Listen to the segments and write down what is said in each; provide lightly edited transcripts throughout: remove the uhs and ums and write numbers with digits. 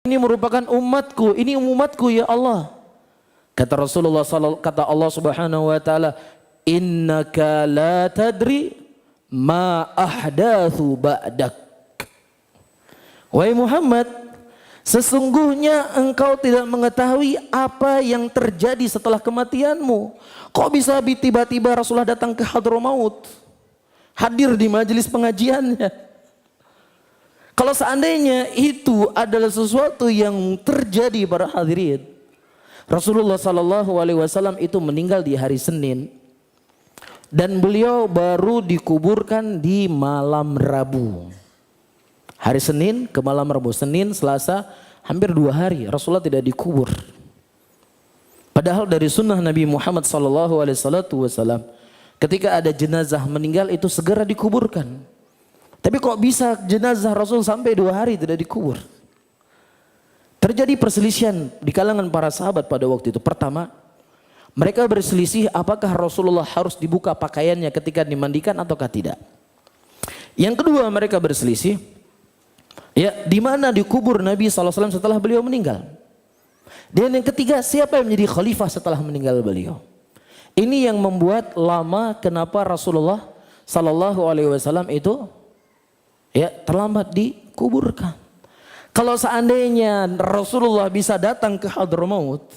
ini merupakan umatku, ini umatku ya Allah. Kata Rasulullah kata Allah Subhanahu wa taala, innaka la tadri ma ahdatsu ba'dak. Wahai Muhammad, sesungguhnya engkau tidak mengetahui apa yang terjadi setelah kematianmu. Kok bisa tiba-tiba Rasulullah datang ke Hadramaut, hadir di majelis pengajiannya? Kalau seandainya itu adalah sesuatu yang terjadi para hadirin, Rasulullah Sallallahu Alaihi Wasallam itu meninggal di hari Senin dan beliau baru dikuburkan di malam Rabu. Hari Senin ke malam Rabu, Senin, Selasa, hampir 2 hari Rasulullah tidak dikubur. Padahal dari sunnah Nabi Muhammad Sallallahu Alaihi Wasallam, ketika ada jenazah meninggal itu segera dikuburkan. Tapi kok bisa jenazah Rasul sampai 2 hari tidak dikubur? Terjadi perselisihan di kalangan para sahabat pada waktu itu. Pertama, mereka berselisih apakah Rasulullah harus dibuka pakaiannya ketika dimandikan ataukah tidak. Yang kedua, mereka berselisih, ya, di mana dikubur Nabi SAW setelah beliau meninggal. Dan yang ketiga, siapa yang menjadi khalifah setelah meninggal beliau. Ini yang membuat lama kenapa Rasulullah SAW itu ya terlambat dikuburkan. Kalau seandainya Rasulullah bisa datang ke Hadramaut,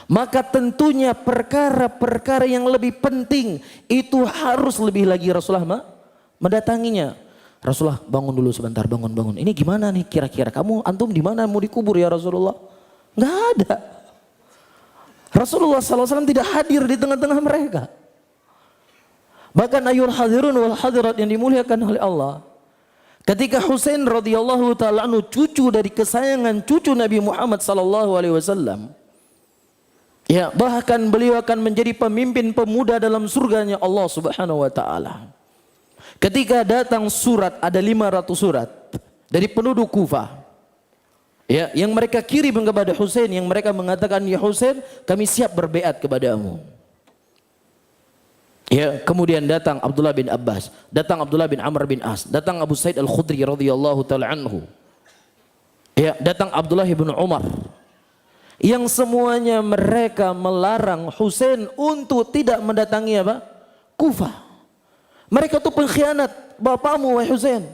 maka tentunya perkara-perkara yang lebih penting itu harus lebih lagi Rasulullah mendatanginya. Rasulullah, bangun dulu sebentar, bangun. Ini gimana nih kira-kira, kamu antum di mana mau dikubur ya Rasulullah? Nggak ada. Rasulullah SAW tidak hadir di tengah-tengah mereka. Bahkan ayul hadirun wal hadirat yang dimuliakan oleh Allah, ketika Husain radhiyallahu taala anhu, cucu dari kesayangan cucu Nabi Muhammad sallallahu alaihi wasallam, ya, bahkan beliau akan menjadi pemimpin pemuda dalam surganya Allah Subhanahu wa taala. Ketika datang surat, ada 500 surat dari penduduk Kufah, ya, yang mereka kirim kepada Husain, yang mereka mengatakan, ya Husain, kami siap berbaiat kepadamu. Ya, kemudian datang Abdullah bin Abbas, datang Abdullah bin Amr bin As, datang Abu Sa'id Al-Khudri radhiyallahu taala anhu. Ya, datang Abdullah bin Umar. Yang semuanya mereka melarang Husain untuk tidak mendatangi apa? Kufah. Mereka tuh pengkhianat, bapakmu wahai Husain.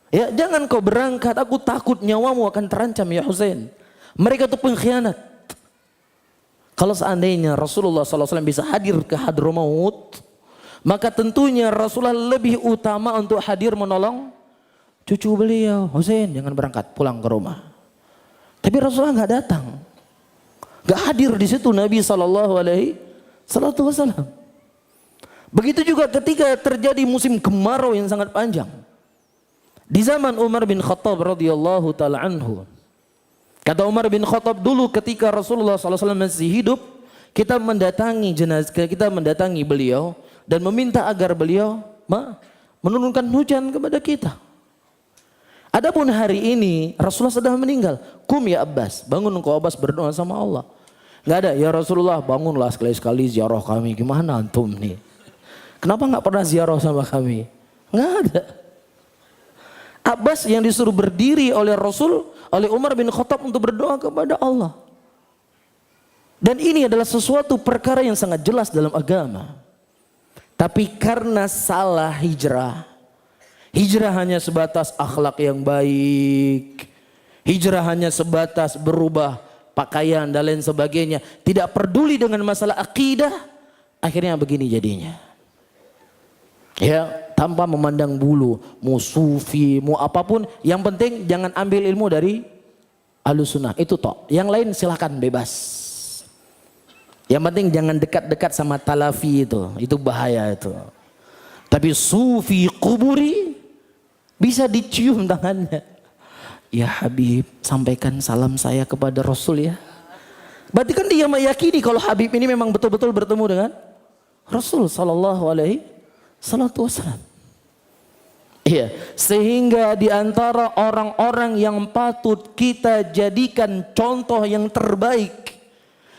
Ya, jangan kau berangkat, aku takut nyawamu akan terancam ya Husain. Mereka tuh pengkhianat. Kalau seandainya Rasulullah SAW bisa hadir ke Hadramaut, maka tentunya Rasulullah lebih utama untuk hadir menolong cucu beliau. Husain, jangan berangkat, pulang ke rumah. Tapi Rasulullah nggak datang, nggak hadir di situ Nabi SAW. Begitu juga ketika terjadi musim kemarau yang sangat panjang di zaman Umar bin Khattab radhiyallahu taala anhu. Kata Umar bin Khattab, dulu ketika Rasulullah SAW masih hidup, kita mendatangi jenazah, kita mendatangi beliau dan meminta agar beliau menurunkan hujan kepada kita. Adapun hari ini Rasulullah sudah meninggal, kum ya Abbas, bangun engkau Abbas berdoa sama Allah. Nggak ada, ya Rasulullah bangunlah sekali-sekali ziarah kami. Gimana antum nih? Kenapa nggak pernah ziarah sama kami? Nggak ada. Abbas yang disuruh berdiri oleh Rasul, oleh Umar bin Khattab untuk berdoa kepada Allah. Dan ini adalah sesuatu perkara yang sangat jelas dalam agama. Tapi karena salah hijrah, hijrah hanya sebatas akhlak yang baik, hijrah hanya sebatas berubah pakaian dan lain sebagainya, tidak peduli dengan masalah akidah, akhirnya begini jadinya. Ya, tanpa memandang bulu, mau sufi, mau apapun, yang penting jangan ambil ilmu dari Ahlussunnah, itu toh. Yang lain silakan bebas. Yang penting jangan dekat-dekat sama talafi itu bahaya itu. Tapi sufi kuburi bisa dicium tangannya. Ya Habib, sampaikan salam saya kepada Rasul ya. Berarti kan dia meyakini kalau Habib ini memang betul-betul bertemu dengan Rasul sallallahu alaihi wasallam. Iya, sehingga di antara orang-orang yang patut kita jadikan contoh yang terbaik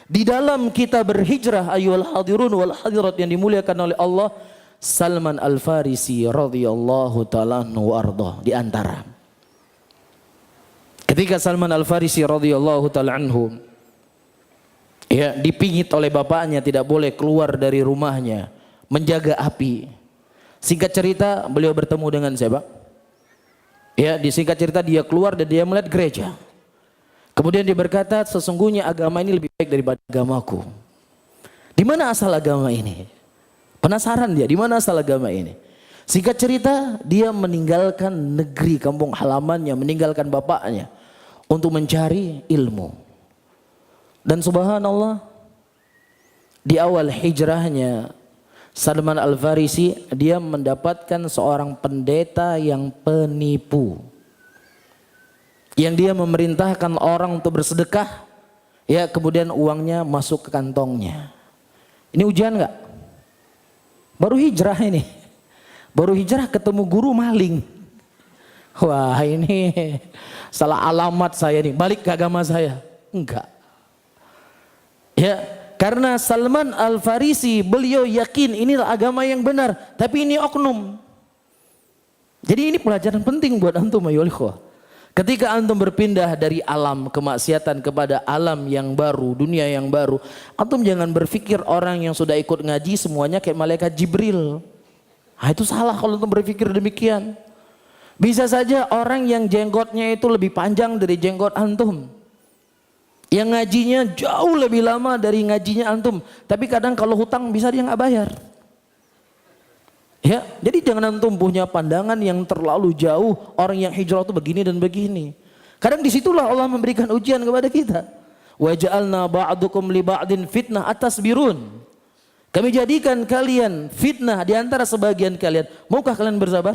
di dalam kita berhijrah, ayyuhal hadirun wal hadirat yang dimuliakan oleh Allah, Salman Al-Farisi radhiyallahu ta'ala anhu wa ardhah. Di antara Ketika Salman Al-Farisi radhiyallahu taala anhu ya dipingit oleh bapaknya tidak boleh keluar dari rumahnya menjaga api. Singkat cerita beliau bertemu dengan siapa? Ya, disingkat cerita dia keluar dan dia melihat gereja. Kemudian dia berkata, sesungguhnya agama ini lebih baik daripada agamaku. Di mana asal agama ini? Penasaran dia, di mana asal agama ini? Singkat cerita, dia meninggalkan negeri kampung halamannya, meninggalkan bapaknya untuk mencari ilmu. Dan subhanallah, di awal hijrahnya Salman Al-Farisi dia mendapatkan seorang pendeta yang penipu. Yang dia memerintahkan orang untuk bersedekah, ya kemudian uangnya masuk ke kantongnya. Ini ujian enggak? Baru hijrah ini. Baru hijrah ketemu guru maling. Wah, ini salah alamat saya nih, balik ke agama saya. Enggak. Ya, karena Salman Al-Farisi beliau yakin inilah agama yang benar, tapi ini oknum. Jadi ini pelajaran penting buat antum ayyuhal ikhwah. Ketika antum berpindah dari alam kemaksiatan kepada alam yang baru, dunia yang baru, antum jangan berpikir orang yang sudah ikut ngaji semuanya kayak malaikat Jibril. Nah, itu salah kalau antum berpikir demikian. Bisa saja orang yang jenggotnya itu lebih panjang dari jenggot antum, yang ngajinya jauh lebih lama dari ngajinya antum, tapi kadang kalau hutang bisa dia nggak bayar. Ya, jadi jangan antum punya pandangan yang terlalu jauh. Orang yang hijrah itu begini dan begini. Kadang disitulah Allah memberikan ujian kepada kita. Wa ja'alna ba'dukum li ba'din fitnah atasbirun. Kami jadikan kalian fitnah di antara sebagian kalian. Maukah kalian bersabar?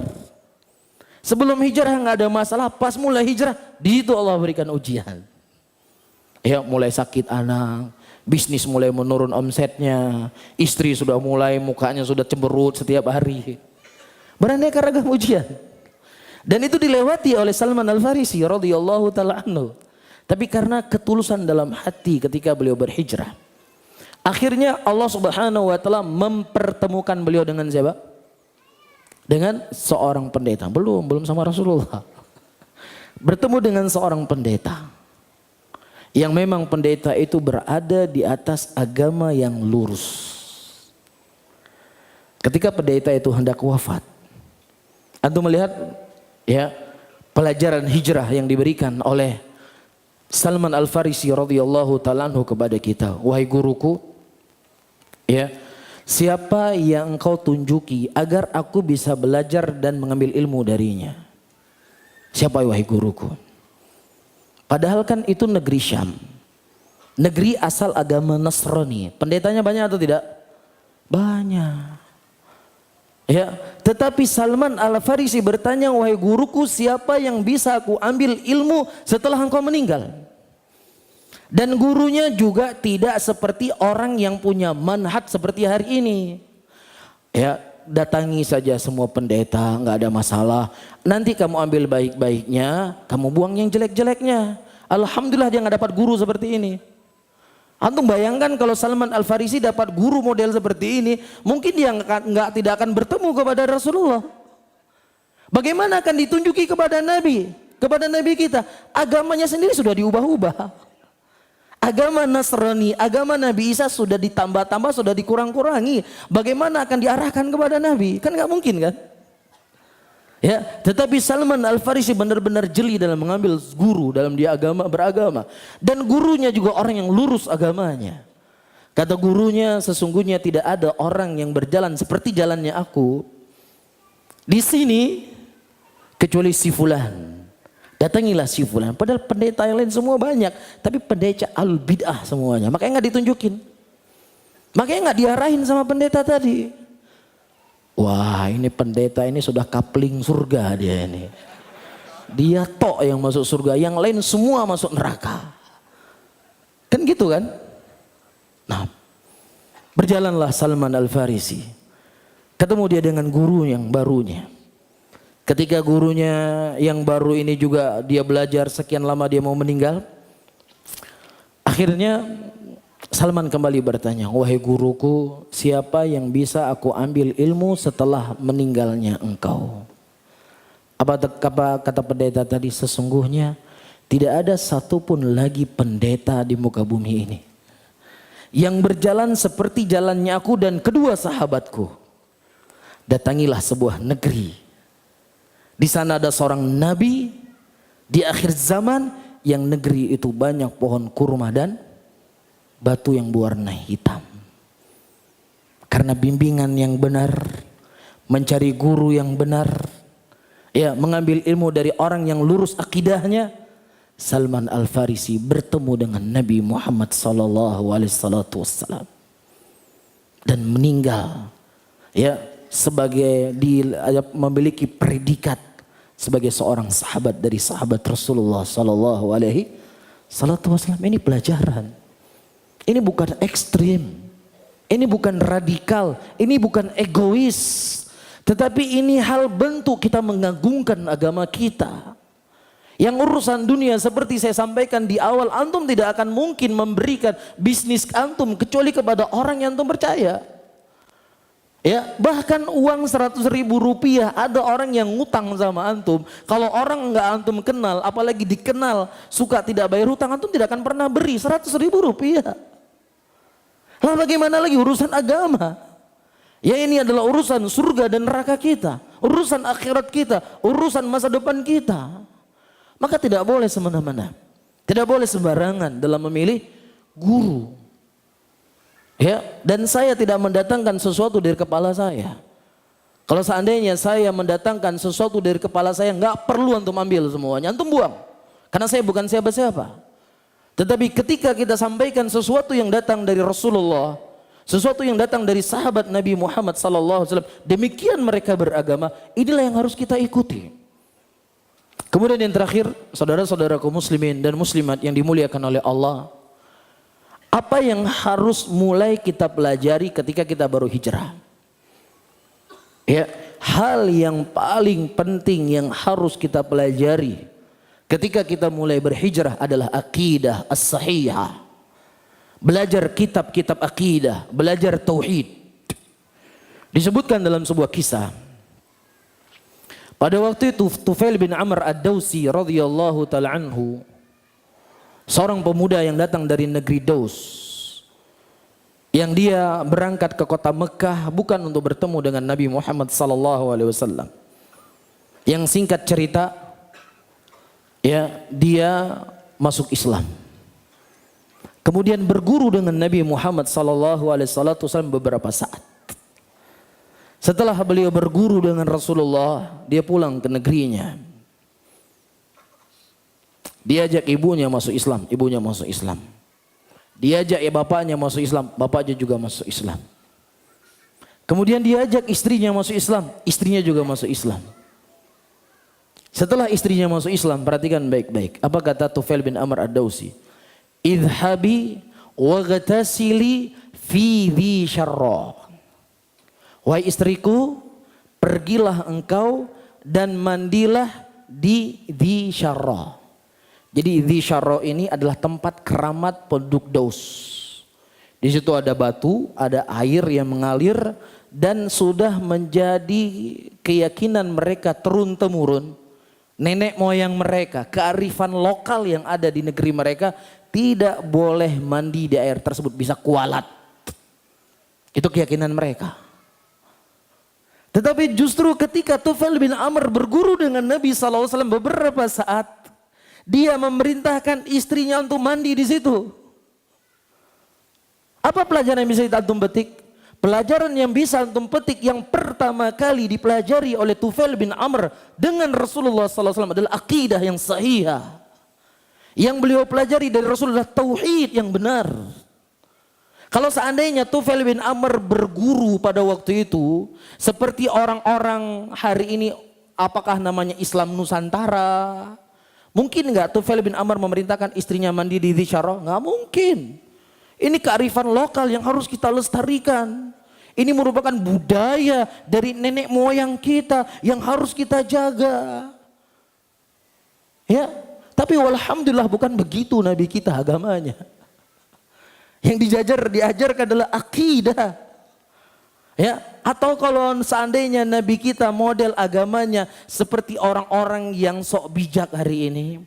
Sebelum hijrah nggak ada masalah, pas mulai hijrah di situ Allah berikan ujian. Ya, mulai sakit anak, bisnis mulai menurun omsetnya, istri sudah mulai mukanya sudah cemberut setiap hari. Beraneka ragam ujian. Dan itu dilewati oleh Salman Al-Farisi radhiyallahu taala anhu. Tapi karena ketulusan dalam hati ketika beliau berhijrah, akhirnya Allah Subhanahu wa taala mempertemukan beliau dengan siapa? Dengan seorang pendeta. Belum sama Rasulullah. Bertemu dengan seorang pendeta. Yang memang pendeta itu berada di atas agama yang lurus. Ketika pendeta itu hendak wafat, antum melihat ya pelajaran hijrah yang diberikan oleh Salman Al-Farisi radhiyallahu ta'ala anhu kepada kita. Wahai guruku, ya, siapa yang engkau tunjuki agar aku bisa belajar dan mengambil ilmu darinya? Siapa wahai guruku? Padahal kan itu negeri Syam, negeri asal agama Nasrani. Pendetanya banyak atau tidak? Banyak. Ya, tetapi Salman Al-Farisi bertanya, wahai guruku, siapa yang bisa aku ambil ilmu setelah engkau meninggal? Dan gurunya juga tidak seperti orang yang punya manhaj seperti hari ini. Ya, datangi saja semua pendeta, nggak ada masalah. Nanti kamu ambil baik-baiknya, kamu buang yang jelek-jeleknya. Alhamdulillah dia nggak dapat guru seperti ini. Antum bayangkan kalau Salman Al-Farisi dapat guru model seperti ini, mungkin dia tidak akan bertemu kepada Rasulullah. Bagaimana akan ditunjuki kepada Nabi kita? Agamanya sendiri sudah diubah-ubah. Agama Nasrani, agama Nabi Isa sudah ditambah-tambah, sudah dikurang-kurangi. Bagaimana akan diarahkan kepada Nabi? Kan nggak mungkin kan? Ya, tetapi Salman Al-Farisi benar-benar jeli dalam mengambil guru dalam dia beragama. Dan gurunya juga orang yang lurus agamanya. Kata gurunya, sesungguhnya tidak ada orang yang berjalan seperti jalannya aku di sini kecuali si fulan. Datangilah si fulan. Padahal pendeta yang lain semua banyak, tapi pendeta al-bid'ah semuanya. Makanya nggak ditunjukin. Makanya nggak diarahin sama pendeta tadi. Wah, ini pendeta ini sudah kapling surga dia ini. Dia tok yang masuk surga, yang lain semua masuk neraka. Kan gitu kan? Nah, berjalanlah Salman Al-Farisi. Ketemu dia dengan guru yang barunya. Ketika gurunya yang baru ini juga dia belajar sekian lama dia mau meninggal. Akhirnya Salman kembali bertanya, wahai guruku, siapa yang bisa aku ambil ilmu setelah meninggalnya engkau? Apa kata pendeta tadi? Sesungguhnya Tidak ada satupun lagi pendeta di muka bumi ini yang berjalan seperti jalannya aku dan kedua sahabatku. Datangilah sebuah negeri. Di sana ada seorang nabi di akhir zaman yang negeri itu banyak pohon kurma dan batu yang berwarna hitam. Karena bimbingan yang benar, mencari guru yang benar, ya, mengambil ilmu dari orang yang lurus akidahnya, Salman Al-Farisi bertemu dengan Nabi Muhammad SAW dan meninggal, ya, sebagai memiliki predikat sebagai seorang sahabat dari sahabat Rasulullah SAW. Ini pelajaran. Ini bukan ekstrim, ini bukan radikal, ini bukan egois, tetapi ini hal bentuk kita mengagungkan agama kita. Yang urusan dunia seperti saya sampaikan di awal, antum tidak akan mungkin memberikan bisnis antum kecuali kepada orang yang antum percaya. Ya, bahkan uang 100.000 rupiah ada orang yang ngutang sama antum. Kalau orang enggak antum kenal, apalagi dikenal suka tidak bayar hutang, antum tidak akan pernah beri 100.000 rupiah. Lalu bagaimana lagi urusan agama? Ya, ini adalah urusan surga dan neraka kita, urusan akhirat kita, urusan masa depan kita. Maka tidak boleh semena-mena, tidak boleh sembarangan dalam memilih guru. Ya, dan saya tidak mendatangkan sesuatu dari kepala saya. Kalau seandainya saya mendatangkan sesuatu dari kepala saya, nggak perlu antum ambil semuanya, antum buang. Karena saya bukan siapa-siapa. Tetapi ketika kita sampaikan sesuatu yang datang dari Rasulullah, sesuatu yang datang dari sahabat Nabi Muhammad SAW, demikian mereka beragama, inilah yang harus kita ikuti. Kemudian yang terakhir, saudara-saudaraku muslimin dan muslimat yang dimuliakan oleh Allah, apa yang harus mulai kita pelajari ketika kita baru hijrah? Ya, hal yang paling penting yang harus kita pelajari ketika kita mulai berhijrah adalah akidah as-sahihah. Belajar kitab-kitab akidah, belajar tauhid. Disebutkan dalam sebuah kisah, pada waktu itu Tufail bin Amr Ad-Dawsi radhiyallahu ta'ala anhu, seorang pemuda yang datang dari negeri Daus, yang dia berangkat ke kota Mekah bukan untuk bertemu dengan Nabi Muhammad SAW. Yang singkat cerita, ya, dia masuk Islam. Kemudian berguru dengan Nabi Muhammad SAW beberapa saat. Setelah beliau berguru dengan Rasulullah, dia pulang ke negerinya. Diajak ibunya masuk Islam, ibunya masuk Islam. Diajak bapaknya masuk Islam, bapaknya juga masuk Islam. Kemudian diajak istrinya masuk Islam, istrinya juga masuk Islam. Setelah istrinya masuk Islam, perhatikan baik-baik. Apa kata Tufail bin Amr Ad-Dawsi? Idhabi waghtasili fi dhi syarra. Wahai istriku, pergilah engkau dan mandilah di dhi syarra. Jadi dhi syarra ini adalah tempat keramat penduduk Daus. Di situ ada batu, ada air yang mengalir, dan sudah menjadi keyakinan mereka turun-temurun. Nenek moyang mereka, kearifan lokal yang ada di negeri mereka, tidak boleh mandi di air tersebut, bisa kualat. Itu keyakinan mereka. Tetapi justru ketika Tufail bin Amr berguru dengan Nabi SAW beberapa saat, dia memerintahkan istrinya untuk mandi di situ. Apa pelajaran yang bisa antum petik? Pelajaran yang bisa antum petik yang pertama kali dipelajari oleh Tufail bin Amr dengan Rasulullah SAW adalah akidah yang sahihah. Yang beliau pelajari dari Rasulullah tauhid yang benar. Kalau seandainya Tufail bin Amr berguru pada waktu itu seperti orang-orang hari ini, apakah namanya Islam Nusantara? Mungkin enggak Tufail bin Amr memerintahkan istrinya mandi di dhi syarra? Enggak mungkin. Ini kearifan lokal yang harus kita lestarikan. Ini merupakan budaya dari nenek moyang kita yang harus kita jaga. Ya, tapi walhamdulillah bukan begitu Nabi kita agamanya. Yang diajarkan adalah akidah. Ya, atau kalau seandainya Nabi kita model agamanya seperti orang-orang yang sok bijak hari ini,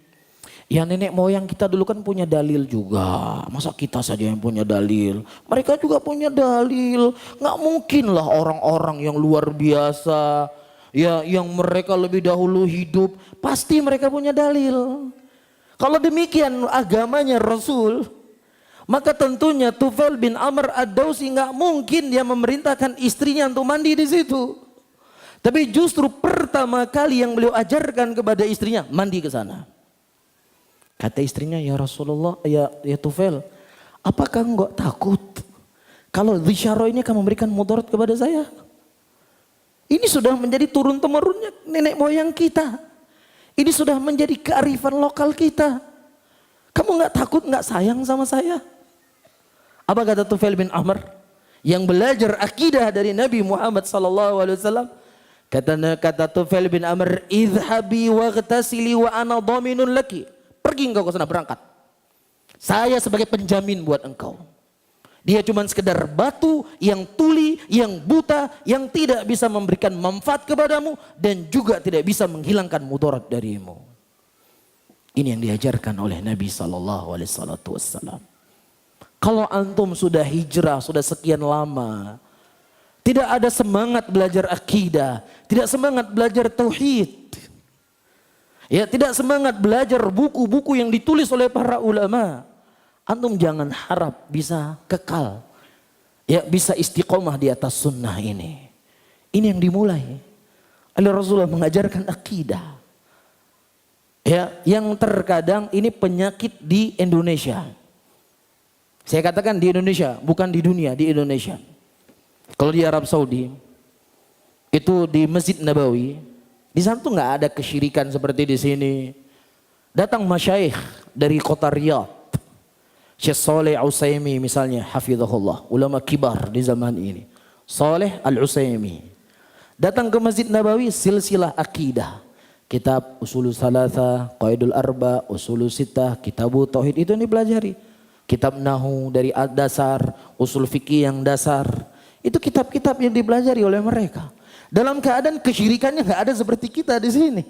Ya nenek moyang kita dulu kan punya dalil juga. Masa kita saja yang punya dalil? Mereka juga punya dalil. Nggak mungkin lah orang-orang yang luar biasa, ya yang mereka lebih dahulu hidup, pasti mereka punya dalil. Kalau demikian agamanya Rasul, maka tentunya Tufail bin Amr ad-Dausi nggak mungkin dia memerintahkan istrinya untuk mandi di situ. Tapi justru pertama kali yang beliau ajarkan kepada istrinya, mandi ke sana. Kata istrinya, ya Rasulullah, ya Tufail, apakah enggak takut kalau Dzisyara ini akan memberikan mudarat kepada saya? Ini sudah menjadi turun-temurunnya nenek moyang kita. Ini sudah menjadi kearifan lokal kita. Kamu enggak takut, enggak sayang sama saya? Apa kata Tufail bin Amr yang belajar akidah dari Nabi Muhammad SAW? Kata Tufail bin Amr, idhabi waghtasili wa ana dhaminun laki. Pergi engkau ke sana, berangkat. Saya sebagai penjamin buat engkau. Dia cuma sekedar batu yang tuli, yang buta, yang tidak bisa memberikan manfaat kepadamu dan juga tidak bisa menghilangkan mudarat darimu. Ini yang diajarkan oleh Nabi SAW. Kalau antum sudah hijrah, sudah sekian lama, tidak ada semangat belajar akidah, tidak semangat belajar tauhid, ya, tidak semangat belajar buku-buku yang ditulis oleh para ulama, antum jangan harap bisa kekal, ya, bisa istiqomah di atas sunnah ini. Ini yang dimulai oleh Rasulullah, mengajarkan akidah. Ya, yang terkadang ini penyakit di Indonesia. Saya katakan di Indonesia, bukan di dunia, di Indonesia. Kalau di Arab Saudi, itu di Masjid Nabawi, di sana tuh nggak ada kesyirikan seperti di sini. Datang masyayikh dari kota Riyadh, Syekh Saleh Al-Utsaimin misalnya, hafizahullah, ulama kibar di zaman ini. Saleh Al-Utsaimin datang ke Masjid Nabawi, silsilah akidah, kitab Ushulus Tsalatsa, Qaidul Arba, Ushulus Sittah, Kitabut Tauhid, itu yang dipelajari. Kitab Nahu dari dasar, usul fikih yang dasar. Itu kitab-kitab yang dipelajari oleh mereka. Dalam keadaan kesyirikannya nggak ada seperti kita di sini.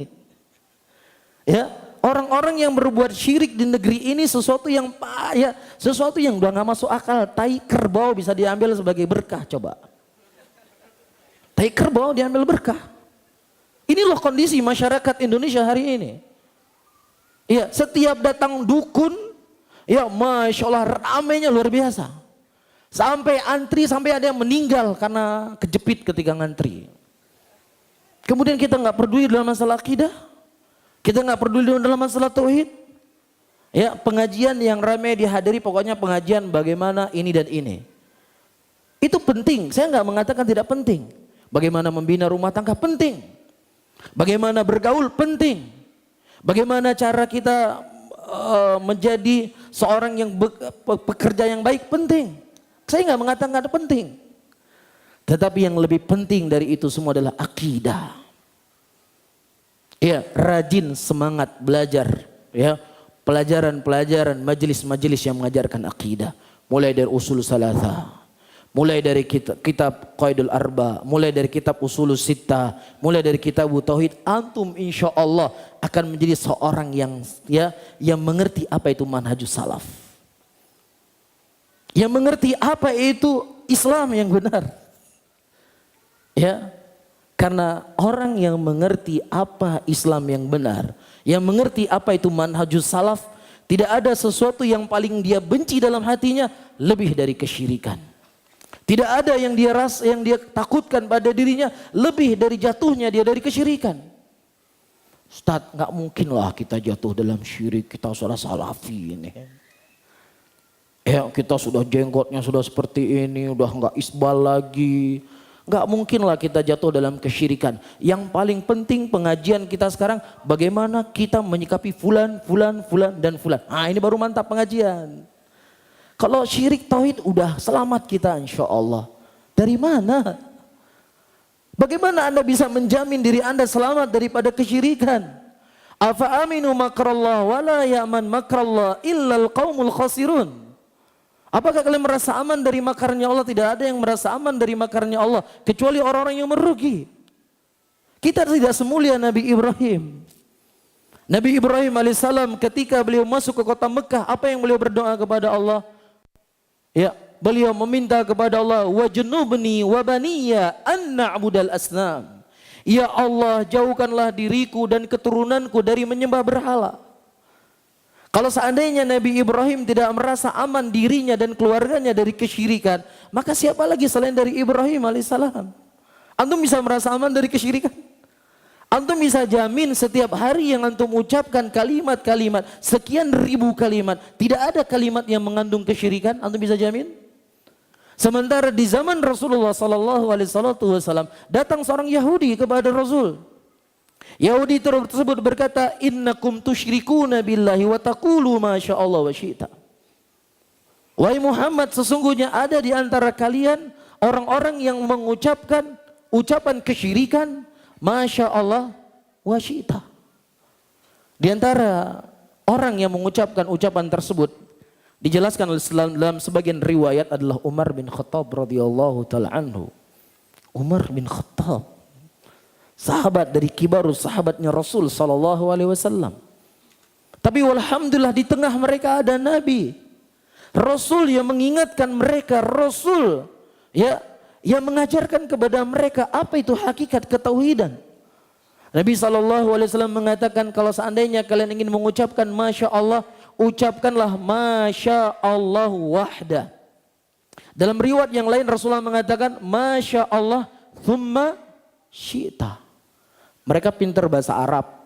Ya, orang-orang yang berbuat syirik di negeri ini sesuatu yang udah nggak masuk akal. Tai kerbau bisa diambil sebagai berkah, coba. Tai kerbau diambil berkah. Ini loh kondisi masyarakat Indonesia hari ini. Ya, setiap datang dukun, ya masya Allah ramainya luar biasa. Sampai antri, sampai ada yang meninggal karena kejepit ketika ngantri. Kemudian kita nggak peduli dalam masalah akidah, kita nggak peduli dalam masalah tauhid. Ya, pengajian yang ramai dihadiri, pokoknya pengajian bagaimana ini dan ini. Itu penting, saya nggak mengatakan tidak penting. Bagaimana membina rumah tangga penting. Bagaimana bergaul penting. Bagaimana cara kita menjadi seorang yang pekerja yang baik penting. Saya nggak mengatakan ada penting. Tetapi yang lebih penting dari itu semua adalah akidah. Ya, rajin semangat belajar, ya, pelajaran-pelajaran, majelis-majelis yang mengajarkan akidah. Mulai dari usul tsalatsa, mulai dari kitab Qaidul Arba, mulai dari kitab Ushulus Sittah, mulai dari kitab Tauhid, antum insya Allah akan menjadi seorang yang mengerti apa itu manhajus salaf. Yang mengerti apa itu Islam yang benar. Ya, karena orang yang mengerti apa Islam yang benar, yang mengerti apa itu manhajus salaf, tidak ada sesuatu yang paling dia benci dalam hatinya lebih dari kesyirikan. Tidak ada yang dia takutkan pada dirinya lebih dari jatuhnya dia dari kesyirikan. Ustaz, nggak mungkin lah kita jatuh dalam syirik, kita sudah salafi ini. Ya, kita sudah jenggotnya sudah seperti ini, udah nggak isbal lagi. Nggak mungkin lah kita jatuh dalam kesyirikan. Yang paling penting pengajian kita sekarang, bagaimana kita menyikapi fulan, dan fulan. Nah, ini baru mantap pengajian. Kalau syirik tauhid udah selamat kita insya Allah. Dari mana? Bagaimana Anda bisa menjamin diri Anda selamat daripada kesyirikan? Afa aminu makrallah wala ya'man makrallah illal qaumul khasirun. Apakah kalian merasa aman dari makarnya Allah? Tidak ada yang merasa aman dari makarnya Allah kecuali orang-orang yang merugi. Kita tidak semulia Nabi Ibrahim. Nabi Ibrahim alaihissalam ketika beliau masuk ke kota Mekah, apa yang beliau berdoa kepada Allah? Ya, beliau meminta kepada Allah, wajnubni wa baniya an na'budal asnam. Ya Allah, jauhkanlah diriku dan keturunanku dari menyembah berhala. Kalau seandainya Nabi Ibrahim tidak merasa aman dirinya dan keluarganya dari kesyirikan, maka siapa lagi selain dari Ibrahim alaihissalam? Antum bisa merasa aman dari kesyirikan? Antum bisa jamin setiap hari yang antum ucapkan kalimat-kalimat, sekian ribu kalimat, tidak ada kalimat yang mengandung kesyirikan, antum bisa jamin? Sementara di zaman Rasulullah sallallahu alaihi wasallam datang seorang Yahudi kepada Rasul. Yahudi tersebut berkata, innakum tusyrikuna billahi wa taqulu ma sya'allah wa syi'ta. Wahai Muhammad, sesungguhnya ada di antara kalian orang-orang yang mengucapkan ucapan kesyirikan, masya Allah wa syi'ta. Di antara orang yang mengucapkan ucapan tersebut, dijelaskan dalam sebagian riwayat adalah Umar bin Khattab radhiyallahu taala anhu. Umar bin Khattab, sahabat dari kibarus sahabatnya Rasul sallallahu alaihi wasallam. Tapi walhamdulillah di tengah mereka ada Nabi, Rasul yang mengingatkan mereka, Rasul ya yang mengajarkan kepada mereka apa itu hakikat ketauhidan. Nabi sallallahu alaihi wasallam mengatakan, kalau seandainya kalian ingin mengucapkan masya Allah, ucapkanlah masya Allah wahda. Dalam riwayat yang lain Rasulullah mengatakan masya Allah thumma syi'ta. Mereka pintar bahasa Arab.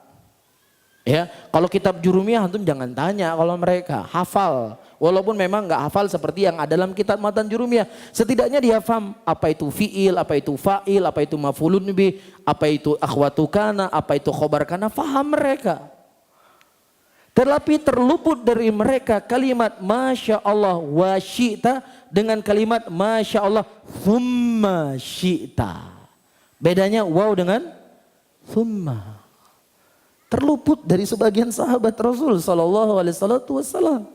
Ya, kalau kitab Jurumiyah antum jangan tanya, kalau mereka hafal. Walaupun memang enggak hafal seperti yang ada dalam kitab Matan Jurumiyah, setidaknya dia paham apa itu fiil, apa itu fa'il, apa itu maf'ulun bih, apa itu akhwatu kana, apa itu khobar kana, paham mereka. Tetapi terluput dari mereka kalimat masya Allah wa syi'ta dengan kalimat masya Allah thumma syi'ta. Bedanya waw dengan thumma. Terluput dari sebagian sahabat Rasul sallallahu alaihi wasallam.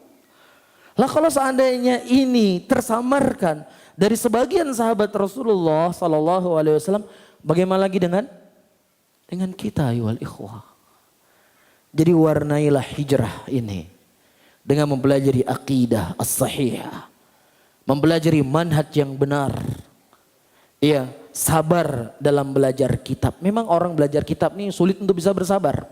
Lah kalau seandainya ini tersamarkan dari sebagian sahabat Rasulullah sallallahu alaihi wasallam, bagaimana lagi dengan kita ayyuhal ikhwah. Jadi warnailah hijrah ini dengan mempelajari akidah as-sahihah, mempelajari manhaj yang benar. Iya, sabar dalam belajar kitab. Memang orang belajar kitab ini sulit untuk bisa bersabar.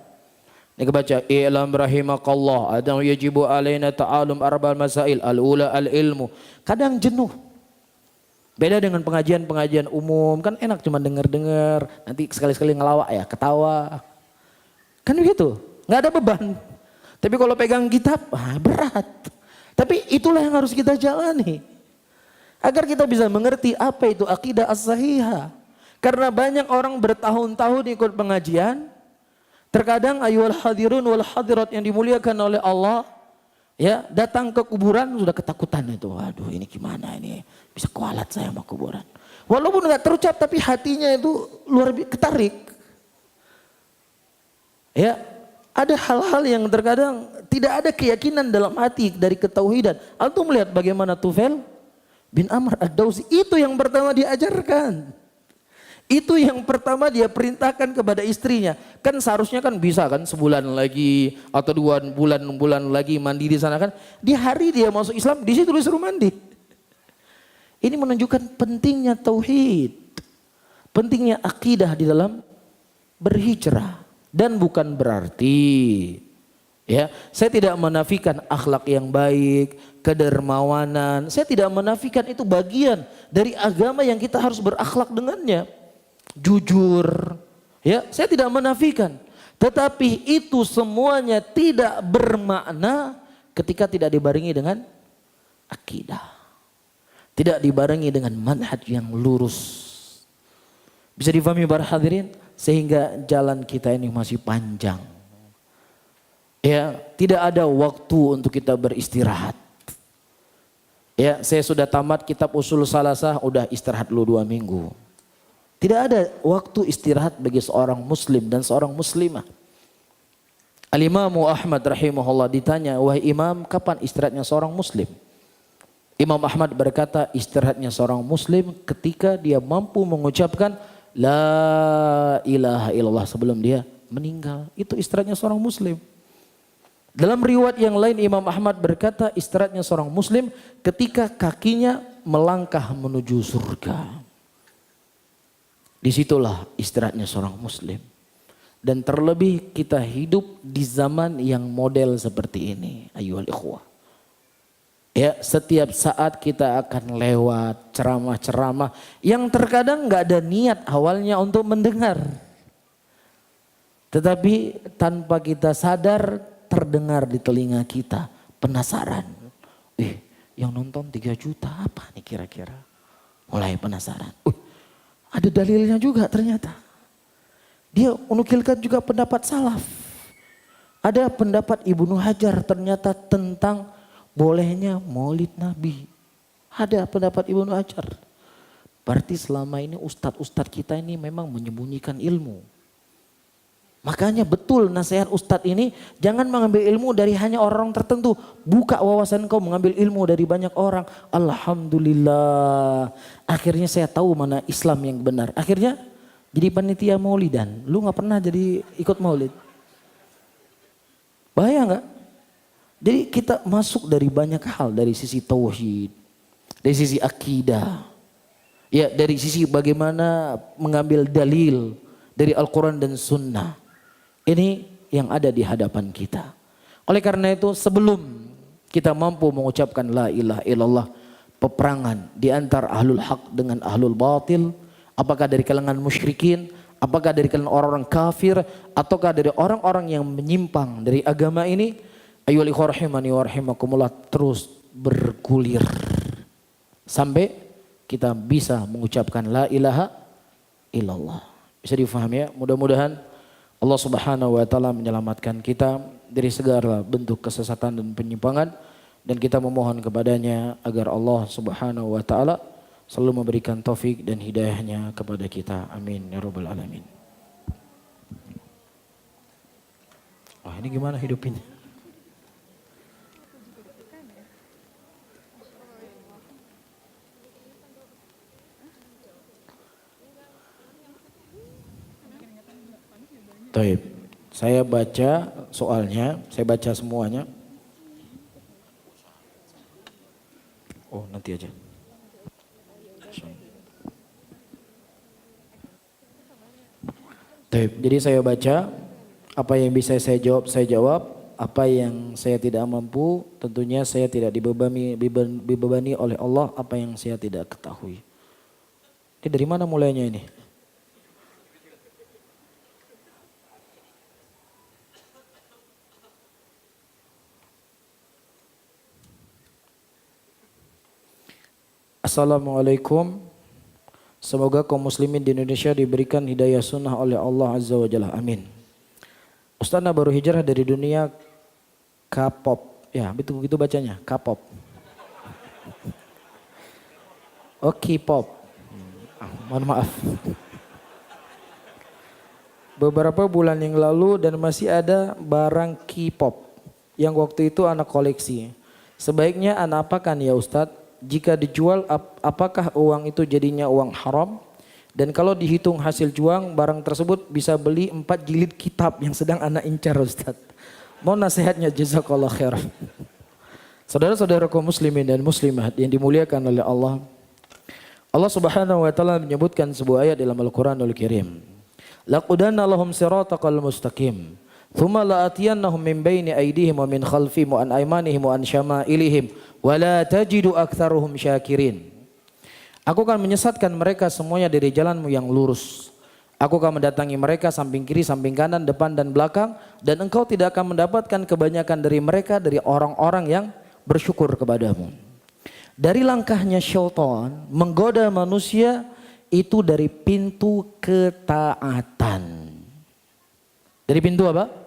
Ini kebaca, i'lam rahimakallah, adam yajibu alaina ta'alum arba'al masail, al-ula al-ilmu. Kadang jenuh. Beda dengan pengajian-pengajian umum, kan enak cuma dengar-dengar, nanti sekali-sekali ngelawak ya, ketawa. Kan begitu, nggak ada beban. Tapi kalau pegang kitab, berat. Tapi itulah yang harus kita jalani. Agar kita bisa mengerti apa itu akidah as-sahihah. Karena banyak orang bertahun-tahun ikut pengajian. Terkadang ayyuhal hadirun wal hadirat yang dimuliakan oleh Allah. Ya, datang ke kuburan sudah ketakutan itu. Waduh, ini gimana ini? Bisa kualat saya sama kuburan. Walaupun enggak terucap tapi hatinya itu luar biasa ketarik. Ya, ada hal-hal yang terkadang tidak ada keyakinan dalam hati dari ketauhidan. Antum melihat bagaimana Tufail bin Amr ad-Dausi, itu yang pertama diajarkan. Itu yang pertama dia perintahkan kepada istrinya. Kan seharusnya kan bisa kan sebulan lagi atau 2 bulan lagi mandi di sana kan. Di hari dia masuk Islam, di situ disuruh mandi. Ini menunjukkan pentingnya tauhid. Pentingnya akidah di dalam berhijrah. Dan bukan berarti ya, saya tidak menafikan akhlak yang baik, kedermawanan. Saya tidak menafikan itu bagian dari agama yang kita harus berakhlak dengannya. Jujur, ya, saya tidak menafikan. Tetapi itu semuanya tidak bermakna ketika tidak dibarengi dengan akidah. Tidak dibarengi dengan manhaj yang lurus. Bisa difahami para hadirin? Sehingga jalan kita ini masih panjang. Ya, tidak ada waktu untuk kita beristirahat. Ya, saya sudah tamat kitab Ushul Salasah, udah istirahat dulu 2 minggu. Tidak ada waktu istirahat bagi seorang muslim dan seorang muslimah. Al-Imamu Ahmad rahimahullah ditanya, wahai imam, kapan istirahatnya seorang muslim? Imam Ahmad berkata, istirahatnya seorang muslim ketika dia mampu mengucapkan La ilaha illallah sebelum dia meninggal. Itu istirahatnya seorang muslim. Dalam riwayat yang lain Imam Ahmad berkata istirahatnya seorang muslim ketika kakinya melangkah menuju surga. Disitulah istirahatnya seorang muslim. Dan terlebih kita hidup di zaman yang model seperti ini. Ayyuhal ikhwah. Ya, setiap saat kita akan lewat ceramah-ceramah yang terkadang nggak ada niat awalnya untuk mendengar. Tetapi tanpa kita sadar terdengar di telinga kita, penasaran. Yang nonton 3 juta apa nih kira-kira? Mulai penasaran. Ada dalilnya juga ternyata. Dia menukilkan juga pendapat salaf. Ada pendapat Ibnu Hajar ternyata tentang bolehnya maulid Nabi. Ada pendapat Ibnu Hajar. Berarti selama ini ustadz-ustadz kita ini memang menyembunyikan ilmu. Makanya betul nasihat ustadz ini, jangan mengambil ilmu dari hanya orang tertentu. Buka wawasan kau mengambil ilmu dari banyak orang. Alhamdulillah. Akhirnya saya tahu mana Islam yang benar. Akhirnya jadi panitia maulidan. Lu gak pernah jadi ikut maulid. Bahaya gak? Jadi kita masuk dari banyak hal. Dari sisi tauhid. Dari sisi akidah. Ya, dari sisi bagaimana mengambil dalil dari Al-Quran dan Sunnah. Ini yang ada di hadapan kita. Oleh karena itu sebelum kita mampu mengucapkan la ilaha illallah, peperangan di antara ahlul haq dengan ahlul batil, apakah dari kalangan musyrikin, apakah dari kalangan orang-orang kafir, ataukah dari orang-orang yang menyimpang dari agama ini, ayyuhal ikhwah rahimani wa rahimakumullah, terus bergulir sampai kita bisa mengucapkan la ilaha illallah. Bisa difahami ya? Mudah-mudahan Allah Subhanahu wa taala menyelamatkan kita dari segala bentuk kesesatan dan penyimpangan, dan kita memohon kepadanya agar Allah Subhanahu wa taala selalu memberikan taufik dan hidayahnya kepada kita. Amin ya rabbal alamin. Oh, ini gimana hidupinnya? Taib. Saya baca soalnya, saya baca semuanya. Oh, nanti aja. Taib. Jadi saya baca, apa yang bisa saya jawab, apa yang saya tidak mampu, tentunya saya tidak dibebani oleh Allah apa yang saya tidak ketahui. Ini dari mana mulainya ini? Assalamualaikum. Semoga kaum muslimin di Indonesia diberikan hidayah sunnah oleh Allah Azza wa Jalla. Amin. Ustaz baru hijrah dari dunia K-pop. Ya, begitu bacanya, K-pop. Oh, K-pop. Mohon maaf. Beberapa bulan yang lalu dan masih ada barang K-pop yang waktu itu anak koleksi. Sebaiknya anak apakan ya Ustadz? Jika dijual apakah uang itu jadinya uang haram? Dan kalau dihitung hasil jual barang tersebut bisa beli 4 jilid kitab yang sedang anak incar Ustaz. Mohon nasihatnya, jazakallah khairan. Saudara-saudara kaum muslimin dan muslimat yang dimuliakan oleh Allah. Allah Subhanahu wa taala menyebutkan sebuah ayat dalam Al-Qur'anul Karim. Laqudanna lahum siratal mustaqim. Thumma la'atiyannahum min baini aydihim wa min khalfihim wa an aymanihim wa an syama'ilihim wa la tajidu aktsaruhum syakirin. Aku akan menyesatkan mereka semuanya dari jalanmu yang lurus. Aku akan mendatangi mereka samping kiri, samping kanan, depan dan belakang, dan engkau tidak akan mendapatkan kebanyakan dari mereka dari orang-orang yang bersyukur kepadamu. Dari langkahnya syaitan menggoda manusia itu dari pintu ketaatan. Dari pintu apa?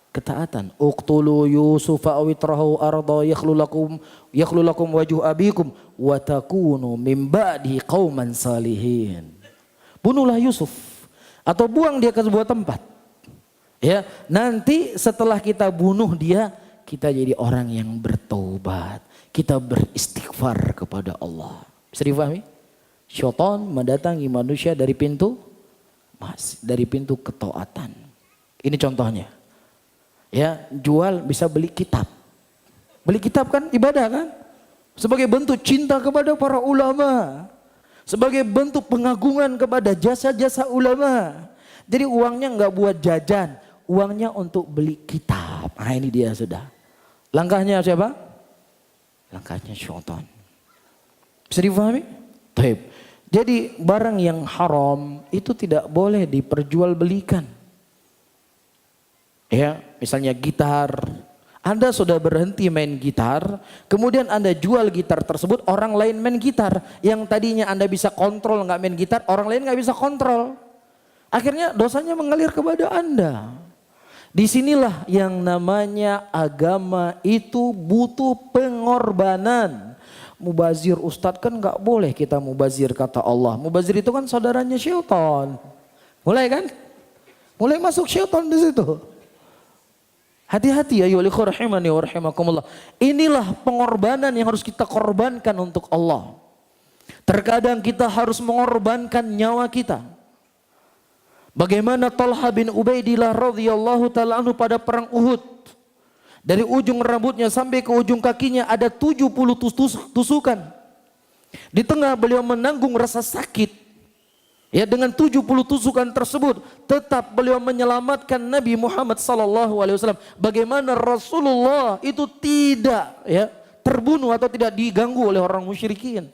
Ketaatan. Uqtulu Yusufa aw itrahu arda yakhlu lakum wajhu abikum wa takunu min ba'di qauman salihin. Bunuhlah Yusuf atau buang dia ke sebuah tempat. Ya, nanti setelah kita bunuh dia, kita jadi orang yang bertaubat. Kita beristighfar kepada Allah. Bisa difahami? Syaitan mendatangi manusia dari pintu ketaatan. Ini contohnya. Ya, jual bisa beli kitab. Beli kitab kan ibadah kan? Sebagai bentuk cinta kepada para ulama. Sebagai bentuk pengagungan kepada jasa-jasa ulama. Jadi uangnya nggak buat jajan, uangnya untuk beli kitab. Nah ini dia sudah. Langkahnya siapa? Langkahnya syaitan. Bisa dipahami? Taib. Jadi barang yang haram itu tidak boleh diperjualbelikan. Ya, misalnya gitar. Anda sudah berhenti main gitar, kemudian Anda jual gitar tersebut, orang lain main gitar. Yang tadinya Anda bisa kontrol nggak main gitar, orang lain nggak bisa kontrol. Akhirnya dosanya mengalir kepada Anda. Disinilah yang namanya agama itu butuh pengorbanan. Mubazir Ustadz kan nggak boleh kita mubazir kata Allah. Mubazir itu kan saudaranya syaitan. Mulai kan? Mulai masuk syaitan di situ. Hati-hati ya ayyuhal rahimani wa rahimakumullah. Inilah pengorbanan yang harus kita korbankan untuk Allah. Terkadang kita harus mengorbankan nyawa kita. Bagaimana Talha bin Ubaidillah radhiyallahu ta'ala anhu pada perang Uhud. Dari ujung rambutnya sampai ke ujung kakinya ada 70 tusukan. Di tengah beliau menanggung rasa sakit. Ya, dengan 70 tusukan tersebut tetap beliau menyelamatkan Nabi Muhammad sallallahu alaihi wasallam. Bagaimana Rasulullah itu tidak ya terbunuh atau tidak diganggu oleh orang musyrikin.